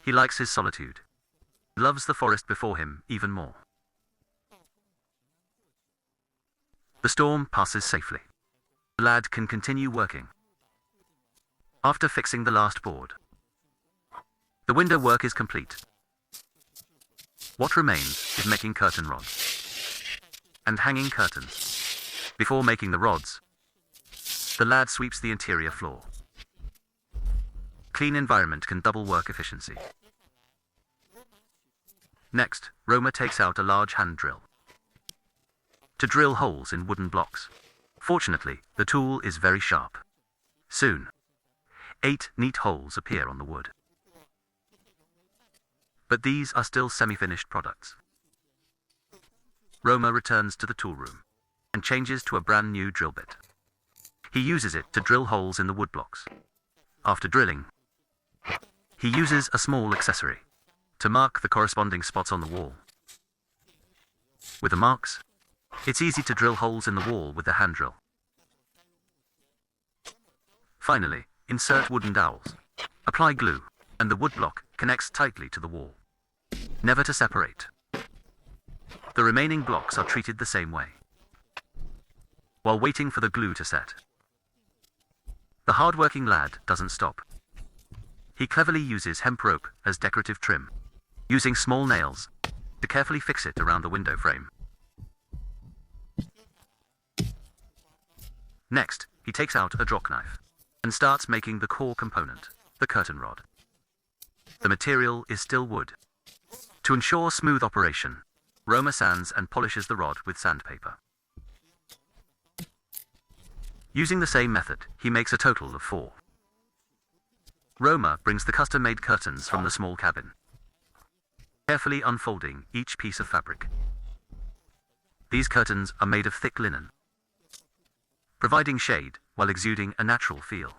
He likes his solitude, loves the forest before him even more. The storm passes safely. The lad can continue working. After fixing the last board, the window work is complete. What remains is making curtain rods and hanging curtains. Before making the rods, the lad sweeps the interior floor. Clean environment can double work efficiency. Next, Roma takes out a large hand drill to drill holes in wooden blocks. Fortunately, the tool is very sharp. Soon, 8 neat holes appear on the wood. But these are still semi-finished products. Roma returns to the tool room and changes to a brand new drill bit. He uses it to drill holes in the wood blocks. After drilling, he uses a small accessory to mark the corresponding spots on the wall. With the marks, it's easy to drill holes in the wall with the hand drill. Finally, insert wooden dowels, apply glue, and the wood block connects tightly to the wall, never to separate. The remaining blocks are treated the same way. While waiting for the glue to set, the hard-working lad doesn't stop. He cleverly uses hemp rope as decorative trim, using small nails to carefully fix it around the window frame. Next, he takes out a draw knife and starts making the core component, the curtain rod. The material is still wood. To ensure smooth operation, Roma sands and polishes the rod with sandpaper. Using the same method, he makes a total of 4. Roma brings the custom-made curtains from the small cabin, carefully unfolding each piece of fabric. These curtains are made of thick linen, providing shade while exuding a natural feel.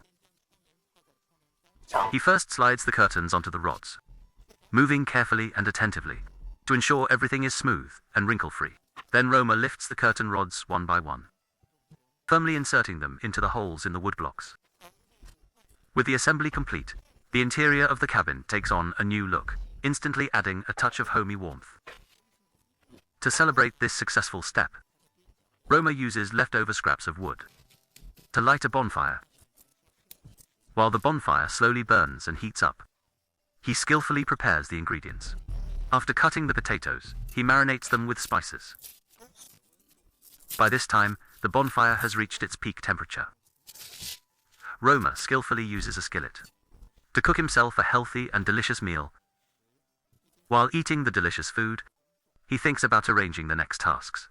He first slides the curtains onto the rods, moving carefully and attentively to ensure everything is smooth and wrinkle-free. Then Roma lifts the curtain rods one by one, firmly inserting them into the holes in the wood blocks. With the assembly complete, the interior of the cabin takes on a new look, instantly adding a touch of homey warmth. To celebrate this successful step, Roma uses leftover scraps of wood to light a bonfire. While the bonfire slowly burns and heats up, he skillfully prepares the ingredients. After cutting the potatoes, he marinates them with spices. By this time, the bonfire has reached its peak temperature. Roma skillfully uses a skillet to cook himself a healthy and delicious meal. While eating the delicious food, he thinks about arranging the next tasks.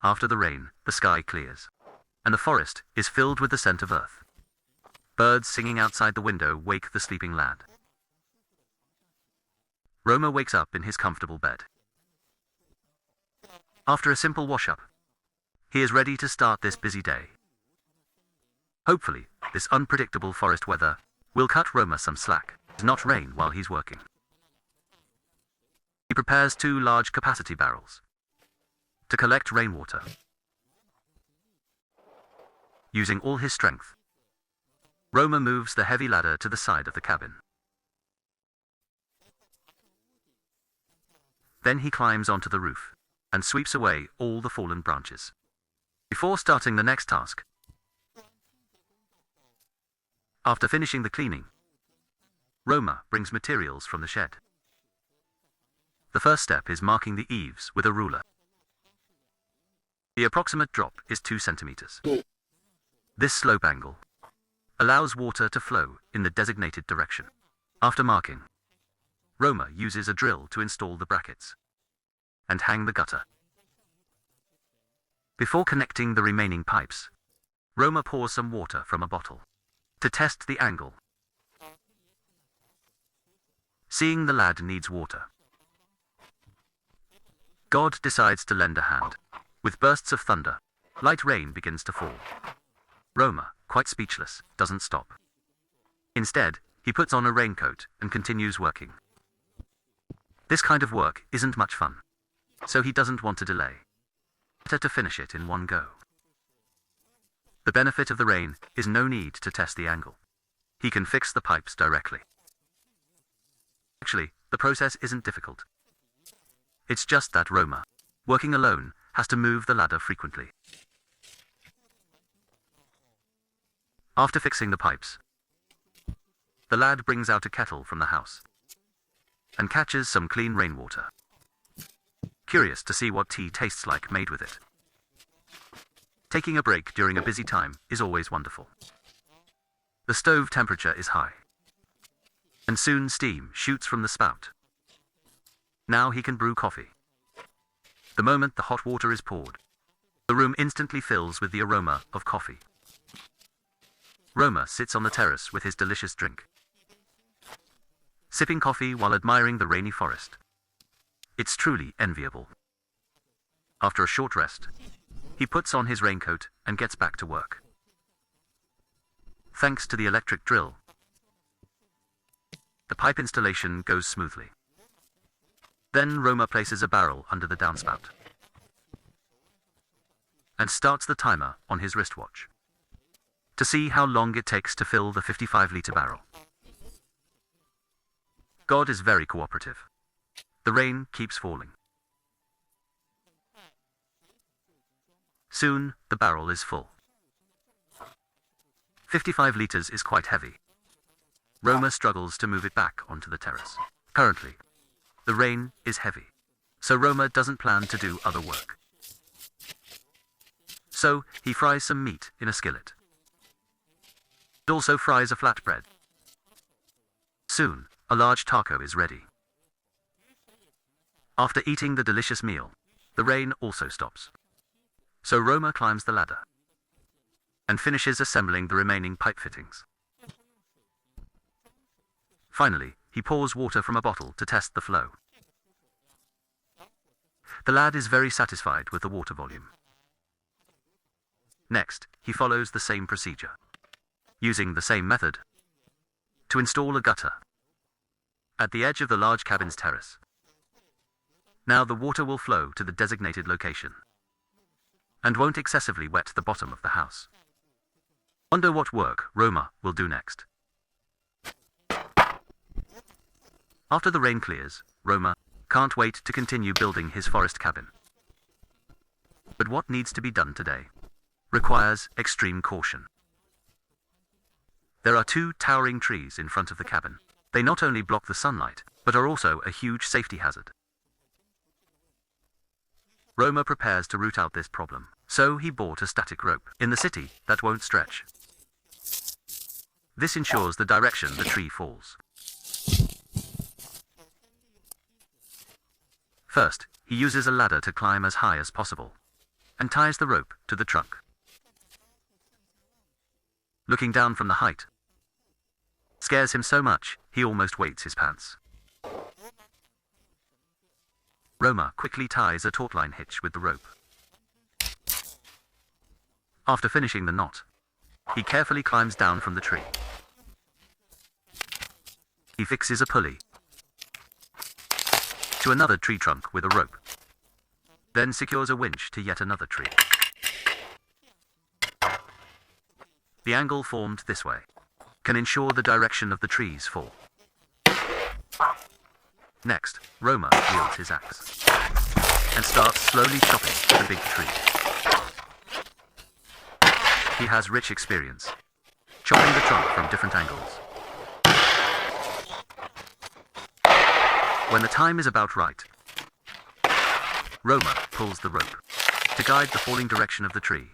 After the rain, the sky clears, and the forest is filled with the scent of earth. Birds singing outside the window wake the sleeping lad. Roma wakes up in his comfortable bed. After a simple wash-up, he is ready to start this busy day. Hopefully, this unpredictable forest weather will cut Roma some slack, not rain while he's working. He prepares 2 large capacity barrels to collect rainwater. Using all his strength, Roma moves the heavy ladder to the side of the cabin. Then he climbs onto the roof and sweeps away all the fallen branches. Before starting the next task, after finishing the cleaning, Roma brings materials from the shed. The first step is marking the eaves with a ruler. The approximate drop is 2 centimeters. This slope angle allows water to flow in the designated direction. After marking, Roma uses a drill to install the brackets and hang the gutter. Before connecting the remaining pipes, Roma pours some water from a bottle to test the angle. Seeing the lad needs water, God decides to lend a hand. With bursts of thunder, light rain begins to fall. Roma, quite speechless, doesn't stop. Instead, he puts on a raincoat and continues working. This kind of work isn't much fun, so he doesn't want to delay. Better to finish it in one go. The benefit of the rain is no need to test the angle. He can fix the pipes directly. Actually, the process isn't difficult. It's just that Roma, working alone, has to move the ladder frequently. After fixing the pipes, the lad brings out a kettle from the house. and catches some clean rainwater. Curious to see what tea tastes like made with it. Taking a break during a busy time is always wonderful. The stove temperature is high, and soon steam shoots from the spout. Now he can brew coffee. The moment the hot water is poured, the room instantly fills with the aroma of coffee. Roma sits on the terrace with his delicious drink, sipping coffee while admiring the rainy forest. It's truly enviable. After a short rest, he puts on his raincoat and gets back to work. Thanks to the electric drill, the pipe installation goes smoothly. Then Roma places a barrel under the downspout and starts the timer on his wristwatch to see how long it takes to fill the 55-liter barrel. God is very cooperative. The rain keeps falling. Soon, the barrel is full. 55 liters is quite heavy. Roma struggles to move it back onto the terrace. Currently, the rain is heavy, so Roma doesn't plan to do other work. So, he fries some meat in a skillet. He also fries a flatbread. Soon, a large taco is ready. After eating the delicious meal, the rain also stops. So Roma climbs the ladder and finishes assembling the remaining pipe fittings. Finally, he pours water from a bottle to test the flow. The lad is very satisfied with the water volume. Next, he follows the same procedure, using the same method, to install a gutter at the edge of the large cabin's terrace. Now the water will flow to the designated location and won't excessively wet the bottom of the house. Wonder what work Roma will do next. After the rain clears, Roma can't wait to continue building his forest cabin. But what needs to be done today requires extreme caution. There are 2 towering trees in front of the cabin. They not only block the sunlight, but are also a huge safety hazard. Roma prepares to root out this problem, so he bought a static rope in the city that won't stretch. This ensures the direction the tree falls. First, he uses a ladder to climb as high as possible, and ties the rope to the trunk. Looking down from the height scares him so much, he almost wets his pants. Roma quickly ties a taut line hitch with the rope. After finishing the knot, he carefully climbs down from the tree. He fixes a pulley to another tree trunk with a rope, then secures a winch to yet another tree. The angle formed this way can ensure the direction of the tree's fall. Next, Roma wields his axe and starts slowly chopping the big tree. He has rich experience, chopping the trunk from different angles. When the time is about right, Roma pulls the rope to guide the falling direction of the tree.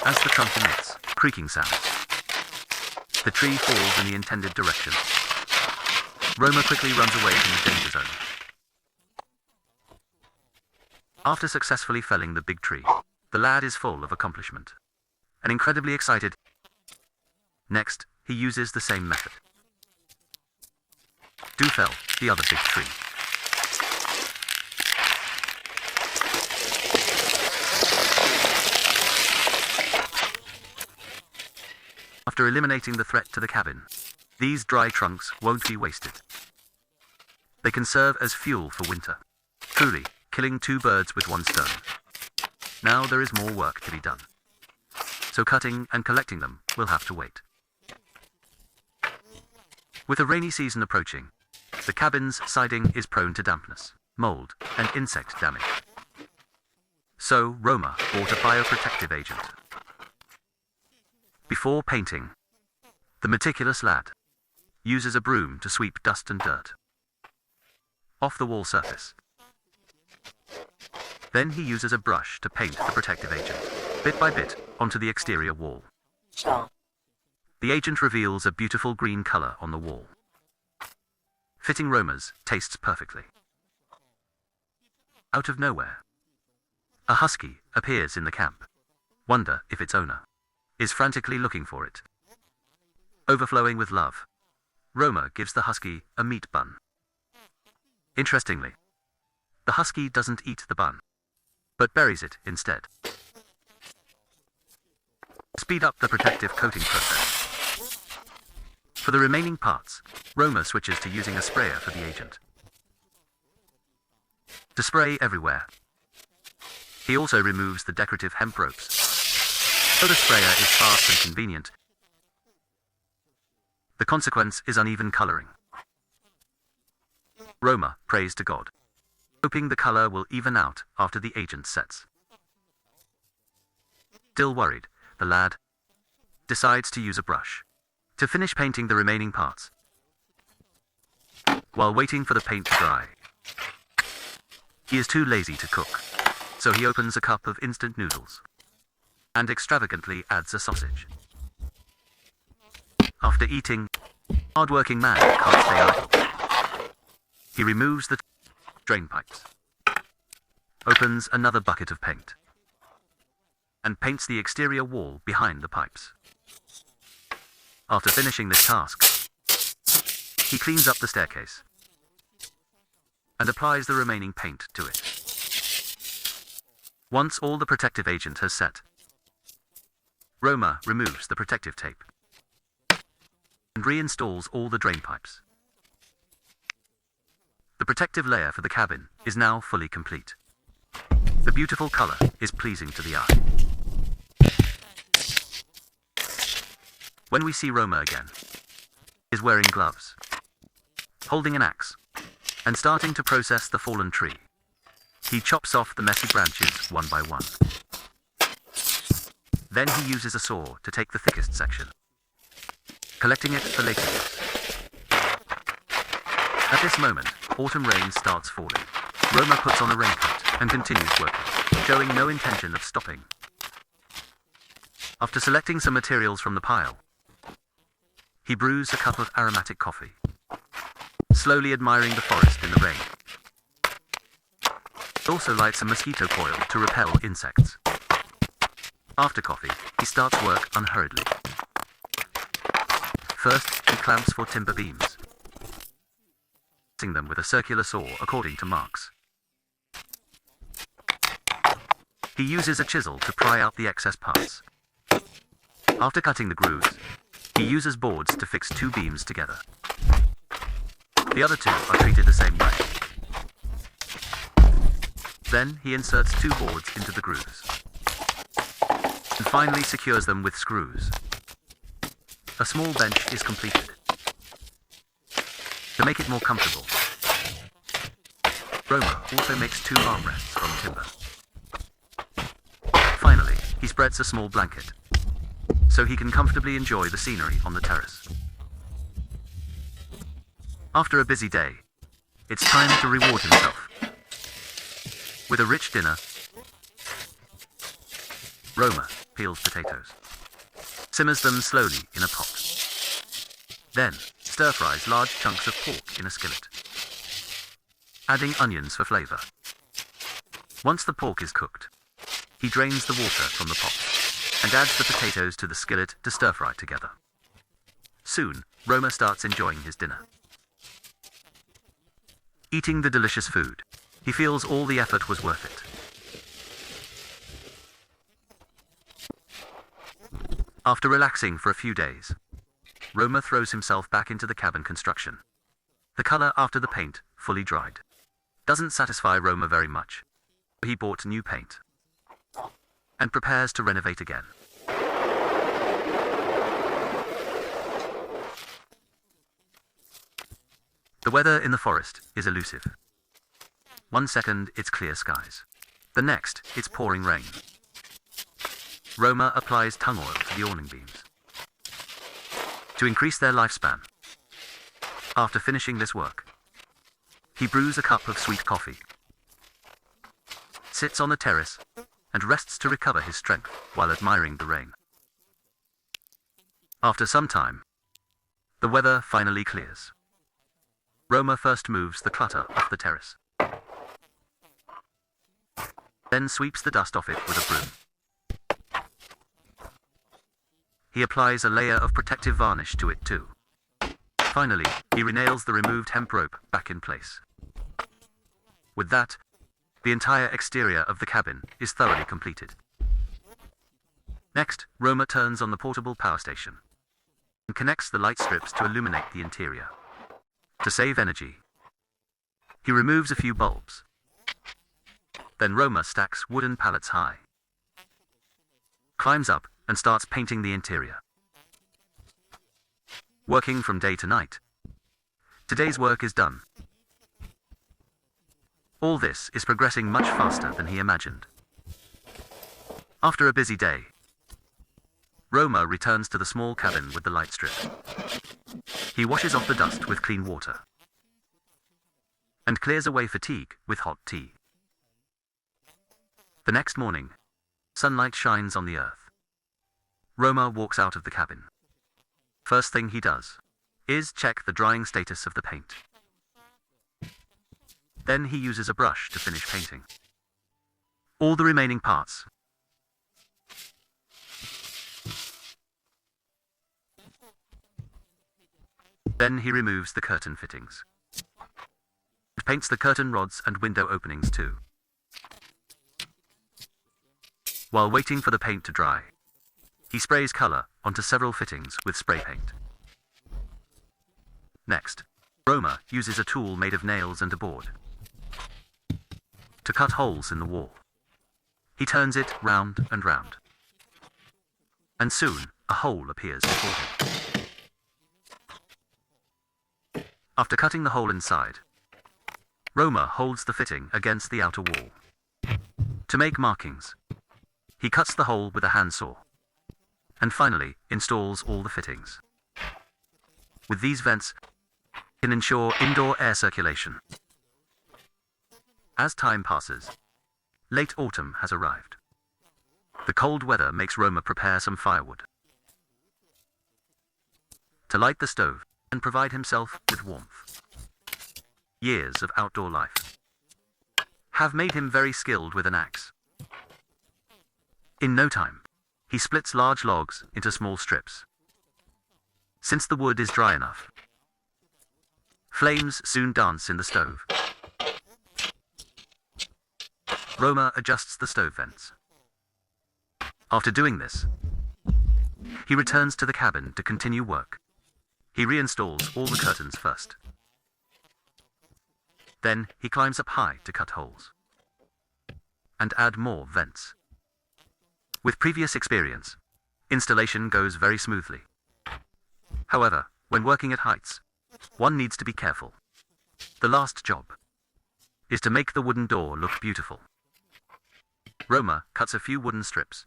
As the trunk emits creaking sounds, the tree falls in the intended direction. Roma quickly runs away from the danger zone. After successfully felling the big tree, the lad is full of accomplishment and incredibly excited. Next, he uses the same method to fell the other big tree. After eliminating the threat to the cabin, these dry trunks won't be wasted. They can serve as fuel for winter, truly killing 2 birds with 1 stone. Now there is more work to be done, so cutting and collecting them will have to wait. With the rainy season approaching, the cabin's siding is prone to dampness, mold, and insect damage. So Roma bought a bioprotective agent. Before painting, the meticulous lad uses a broom to sweep dust and dirt off the wall surface. Then he uses a brush to paint the protective agent, bit by bit, onto the exterior wall. The agent reveals a beautiful green color on the wall, fitting Roma's tastes perfectly. Out of nowhere, a husky appears in the camp. Wonder if its owner is frantically looking for it. Overflowing with love, Roma gives the husky a meat bun. Interestingly, the husky doesn't eat the bun, but buries it instead. Speed up the protective coating process. For the remaining parts, Roma switches to using a sprayer for the agent to spray everywhere. He also removes the decorative hemp ropes, so the sprayer is fast and convenient. The consequence is uneven coloring. Roma prays to God, hoping the color will even out after the agent sets. Still worried, the lad decides to use a brush to finish painting the remaining parts. While waiting for the paint to dry, he is too lazy to cook, so he opens a cup of instant noodles and extravagantly adds a sausage. After eating, hard-working man can't stay idle. He removes the drain pipes, opens another bucket of paint, and paints the exterior wall behind the pipes. After finishing this task, he cleans up the staircase and applies the remaining paint to it. Once all the protective agent has set, Roma removes the protective tape and reinstalls all the drain pipes. The protective layer for the cabin is now fully complete. The beautiful color is pleasing to the eye. When we see Roma again, he is wearing gloves, holding an axe, and starting to process the fallen tree. He chops off the messy branches one by one. Then he uses a saw to take the thickest section, collecting it for later use. At this moment, autumn rain starts falling. Roma puts on a raincoat and continues working, showing no intention of stopping. After selecting some materials from the pile, he brews a cup of aromatic coffee, slowly admiring the forest in the rain. He also lights a mosquito coil to repel insects. After coffee, he starts work unhurriedly. First, he clamps for timber beams, them with a circular saw according to marks. He uses a chisel to pry out the excess parts. After cutting the grooves, he uses boards to fix two beams together. The other two are treated the same way. Then he inserts two boards into the grooves and finally secures them with screws. A small bench is completed. To make it more comfortable, Roma also makes two armrests from timber. Finally, he spreads a small blanket, so he can comfortably enjoy the scenery on the terrace. After a busy day, it's time to reward himself with a rich dinner. Roma peels potatoes, simmers them slowly in a pot, then stir-fries large chunks of pork in a skillet, adding onions for flavor. Once the pork is cooked, he drains the water from the pot and adds the potatoes to the skillet to stir-fry together. Soon, Roma starts enjoying his dinner. Eating the delicious food, he feels all the effort was worth it. After relaxing for a few days, Roma throws himself back into the cabin construction. The color after the paint, fully dried, doesn't satisfy Roma very much. He bought new paint and prepares to renovate again. The weather in the forest is elusive. One second, it's clear skies. The next, it's pouring rain. Roma applies tung oil to the awning beams to increase their lifespan. After finishing this work, he brews a cup of sweet coffee, sits on the terrace, and rests to recover his strength while admiring the rain. After some time, the weather finally clears. Roma first moves the clutter off the terrace, then sweeps the dust off it with a broom. He applies a layer of protective varnish to it too. Finally, he renails the removed hemp rope back in place. With that, the entire exterior of the cabin is thoroughly completed. Next, Roma turns on the portable power station and connects the light strips to illuminate the interior. To save energy, he removes a few bulbs. Then Roma stacks wooden pallets high, climbs up, and starts painting the interior. Working from day to night, today's work is done. All this is progressing much faster than he imagined. After a busy day, Roma returns to the small cabin with the light strip. He washes off the dust with clean water and clears away fatigue with hot tea. The next morning, sunlight shines on the earth. Roma walks out of the cabin. First thing he does is check the drying status of the paint. Then he uses a brush to finish painting all the remaining parts. Then he removes the curtain fittings and paints the curtain rods and window openings too. While waiting for the paint to dry, he sprays color onto several fittings with spray paint. Next, Roma uses a tool made of nails and a board to cut holes in the wall. He turns it round and round, and soon a hole appears before him. After cutting the hole inside, Roma holds the fitting against the outer wall. To make markings, he cuts the hole with a handsaw, and finally installs all the fittings. With these vents, he can ensure indoor air circulation. As time passes, late autumn has arrived. The cold weather makes Roma prepare some firewood to light the stove and provide himself with warmth. Years of outdoor life have made him very skilled with an axe. In no time, he splits large logs into small strips. Since the wood is dry enough, flames soon dance in the stove. Roma adjusts the stove vents. After doing this, he returns to the cabin to continue work. He reinstalls all the curtains first. Then he climbs up high to cut holes and add more vents. With previous experience, installation goes very smoothly. However, when working at heights, one needs to be careful. The last job is to make the wooden door look beautiful. Roma cuts a few wooden strips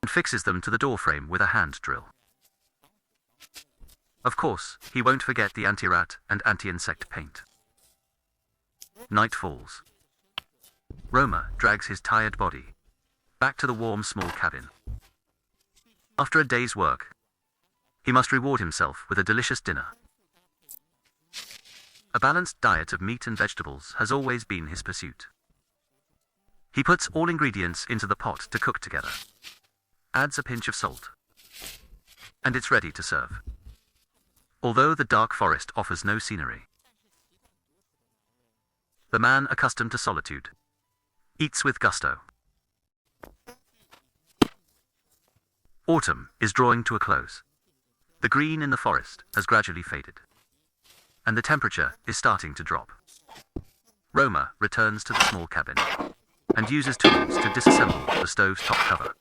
and fixes them to the door frame with a hand drill. Of course, he won't forget the anti-rat and anti-insect paint. Night falls. Roma drags his tired body back to the warm small cabin. After a day's work, he must reward himself with a delicious dinner. A balanced diet of meat and vegetables has always been his pursuit. He puts all ingredients into the pot to cook together, adds a pinch of salt, and it's ready to serve. Although the dark forest offers no scenery, the man accustomed to solitude eats with gusto. Autumn is drawing to a close. The green in the forest has gradually faded, and the temperature is starting to drop. Roma returns to the small cabin and uses tools to disassemble the stove's top cover,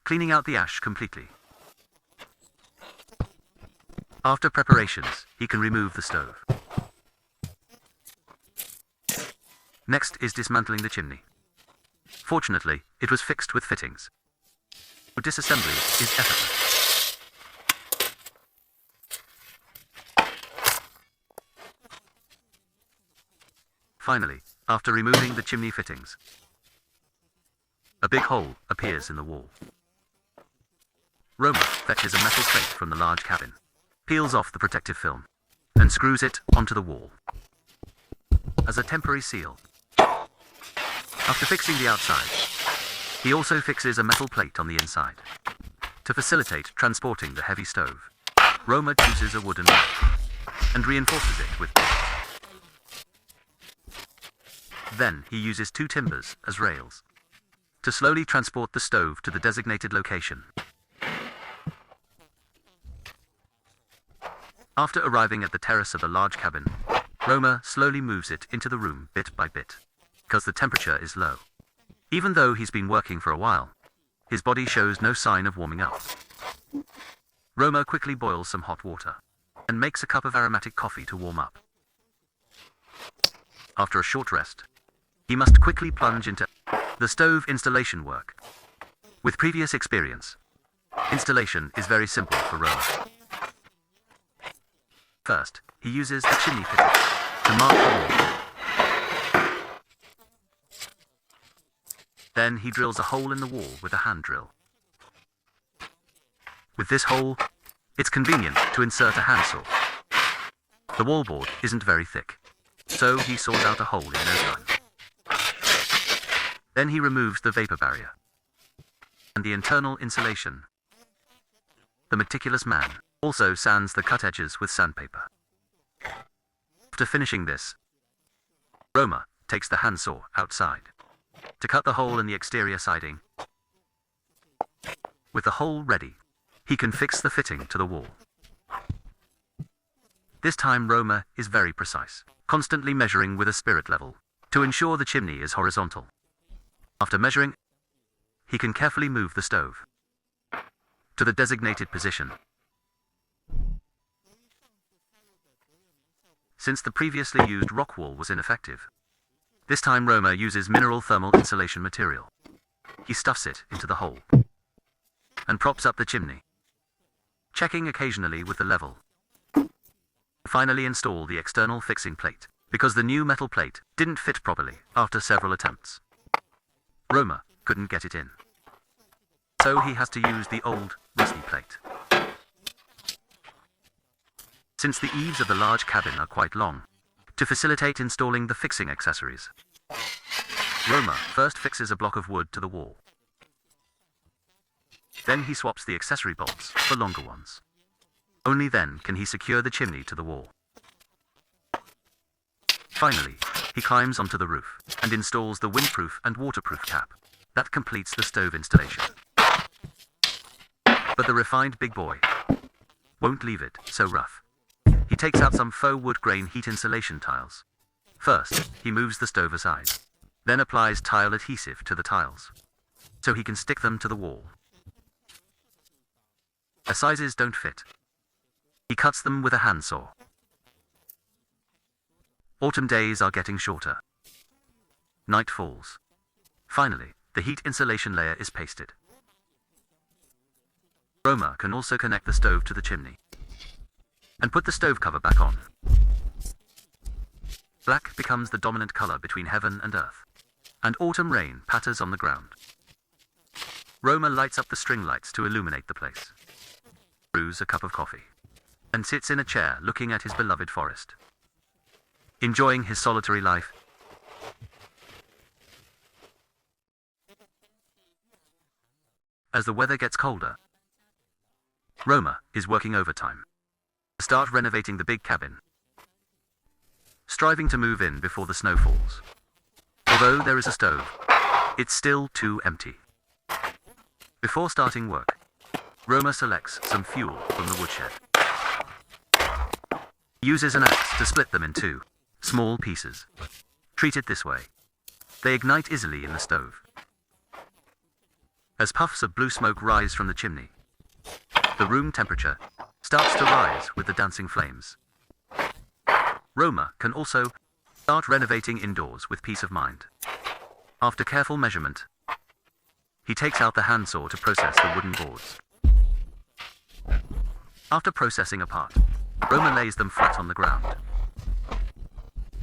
cleaning out the ash completely. After preparations, he can remove the stove. Next is dismantling the chimney. Fortunately, it was fixed with fittings. Disassembly is effortless. Finally, after removing the chimney fittings, a big hole appears in the wall. Roma fetches a metal plate from the large cabin, peels off the protective film, and screws it onto the wall as a temporary seal. After fixing the outside, he also fixes a metal plate on the inside. To facilitate transporting the heavy stove, Roma chooses a wooden rack and reinforces it with bolts. Then he uses 2 timbers as rails to slowly transport the stove to the designated location. After arriving at the terrace of the large cabin, Roma slowly moves it into the room bit by bit, because the temperature is low. Even though he's been working for a while, his body shows no sign of warming up. Roma quickly boils some hot water and makes a cup of aromatic coffee to warm up. After a short rest, he must quickly plunge into the stove installation work. With previous experience, installation is very simple for Roma. First, he uses the chimney fitting to mark the wall. Then he drills a hole in the wall with a hand drill. With this hole, it's convenient to insert a handsaw. The wallboard isn't very thick, so he saws out a hole in no time. Then he removes the vapor barrier and the internal insulation. The meticulous man also sands the cut edges with sandpaper. After finishing this, Roma takes the handsaw outside to cut the hole in the exterior siding. With the hole ready, he can fix the fitting to the wall. This time Roma is very precise, constantly measuring with a spirit level to ensure the chimney is horizontal. After measuring, he can carefully move the stove to the designated position. Since the previously used rock wool was ineffective, this time Roma uses mineral thermal insulation material. He stuffs it into the hole and props up the chimney, checking occasionally with the level. Finally install the external fixing plate, because the new metal plate didn't fit properly after several attempts. Roma couldn't get it in, so he has to use the old, rusty plate. Since the eaves of the large cabin are quite long, to facilitate installing the fixing accessories, Roma first fixes a block of wood to the wall. Then he swaps the accessory bolts for longer ones. Only then can he secure the chimney to the wall. Finally, he climbs onto the roof and installs the windproof and waterproof cap. That completes the stove installation. But the refined big boy won't leave it so rough. He takes out some faux wood grain heat insulation tiles. First, he moves the stove aside, then applies tile adhesive to the tiles, so he can stick them to the wall. The sizes don't fit. He cuts them with a handsaw. Autumn days are getting shorter. Night falls. Finally, the heat insulation layer is pasted. Roma can also connect the stove to the chimney and put the stove cover back on. Black becomes the dominant color between heaven and earth, and autumn rain patters on the ground. Roma lights up the string lights to illuminate the place, brews a cup of coffee, and sits in a chair looking at his beloved forest, enjoying his solitary life. As the weather gets colder, Roma is working overtime to start renovating the big cabin, striving to move in before the snow falls. Although there is a stove, it's still too empty. Before starting work, Roma selects some fuel from the woodshed. He uses an axe to split them in 2 small pieces. Treated this way, they ignite easily in the stove. As puffs of blue smoke rise from the chimney, the room temperature starts to rise with the dancing flames. Roma can also start renovating indoors with peace of mind. After careful measurement, he takes out the handsaw to process the wooden boards. After processing a part, Roma lays them flat on the ground.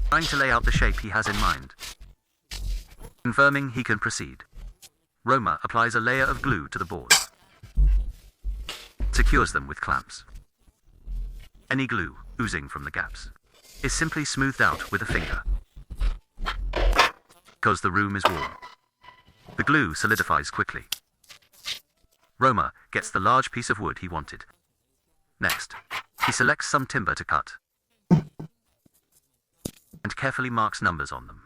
trying to lay out the shape he has in mind. Confirming he can proceed, Roma applies a layer of glue to the boards, secures them with clamps. Any glue oozing from the gaps is simply smoothed out with a finger. Because the room is warm, the glue solidifies quickly. Roma gets the large piece of wood he wanted. Next, he selects some timber to cut and carefully marks numbers on them.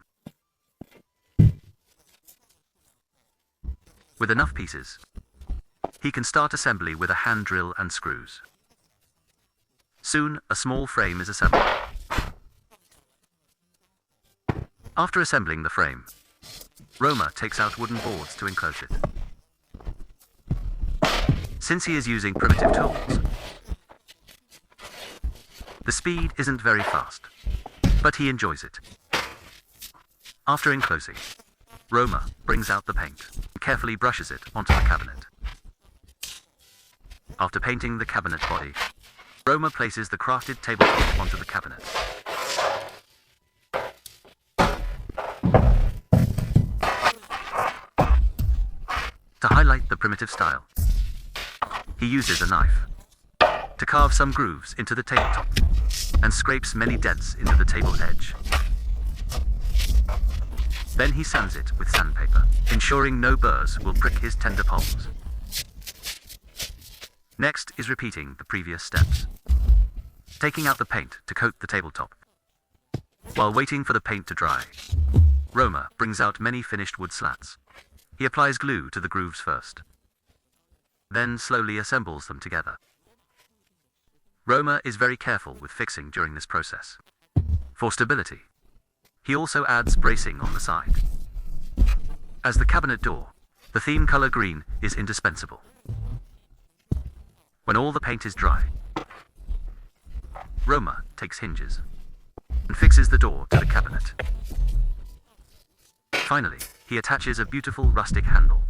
With enough pieces, he can start assembly with a hand drill and screws. Soon, a small frame is assembled. After assembling the frame, Roma takes out wooden boards to enclose it. Since he is using primitive tools, the speed isn't very fast, but he enjoys it. After enclosing, Roma brings out the paint and carefully brushes it onto the cabinet. After painting the cabinet body, Roma places the crafted tabletop onto the cabinet. To highlight the primitive style, he uses a knife to carve some grooves into the tabletop and scrapes many dents into the table edge. Then he sands it with sandpaper, ensuring no burrs will prick his tender palms. Next is repeating the previous steps, taking out the paint to coat the tabletop. While waiting for the paint to dry, Roma brings out many finished wood slats. He applies glue to the grooves first, then slowly assembles them together. Roma is very careful with fixing during this process. For stability, he also adds bracing on the side. As the cabinet door, the theme color green is indispensable. When all the paint is dry, Roma takes hinges and fixes the door to the cabinet. Finally, he attaches a beautiful rustic handle.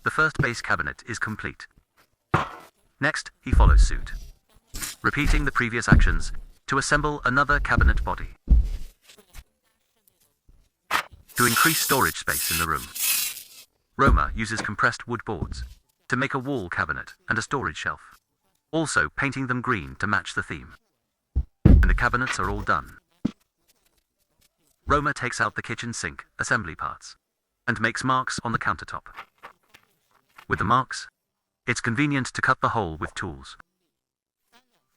The first base cabinet is complete. Next, he follows suit, repeating the previous actions to assemble another cabinet body. To increase storage space in the room, Roma uses compressed wood boards to make a wall cabinet and a storage shelf, also painting them green to match the theme. When the cabinets are all done, Roma takes out the kitchen sink assembly parts and makes marks on the countertop. With the marks, it's convenient to cut the hole with tools.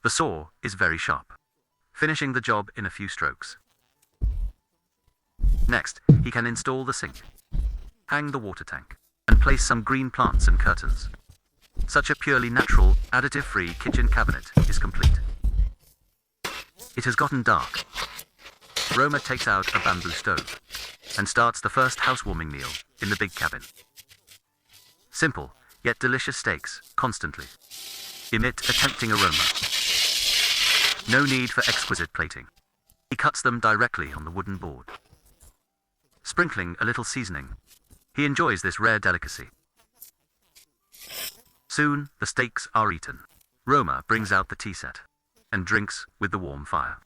The saw is very sharp, finishing the job in a few strokes. Next, he can install the sink, hang the water tank, and place some green plants and curtains. Such a purely natural, additive-free kitchen cabinet is complete. It has gotten dark. Roma takes out a bamboo stove and starts the first housewarming meal in the big cabin. Simple, yet delicious steaks constantly emit a tempting aroma. No need for exquisite plating. He cuts them directly on the wooden board. Sprinkling a little seasoning, he enjoys this rare delicacy. Soon, the steaks are eaten. Roma brings out the tea set and drinks with the warm fire.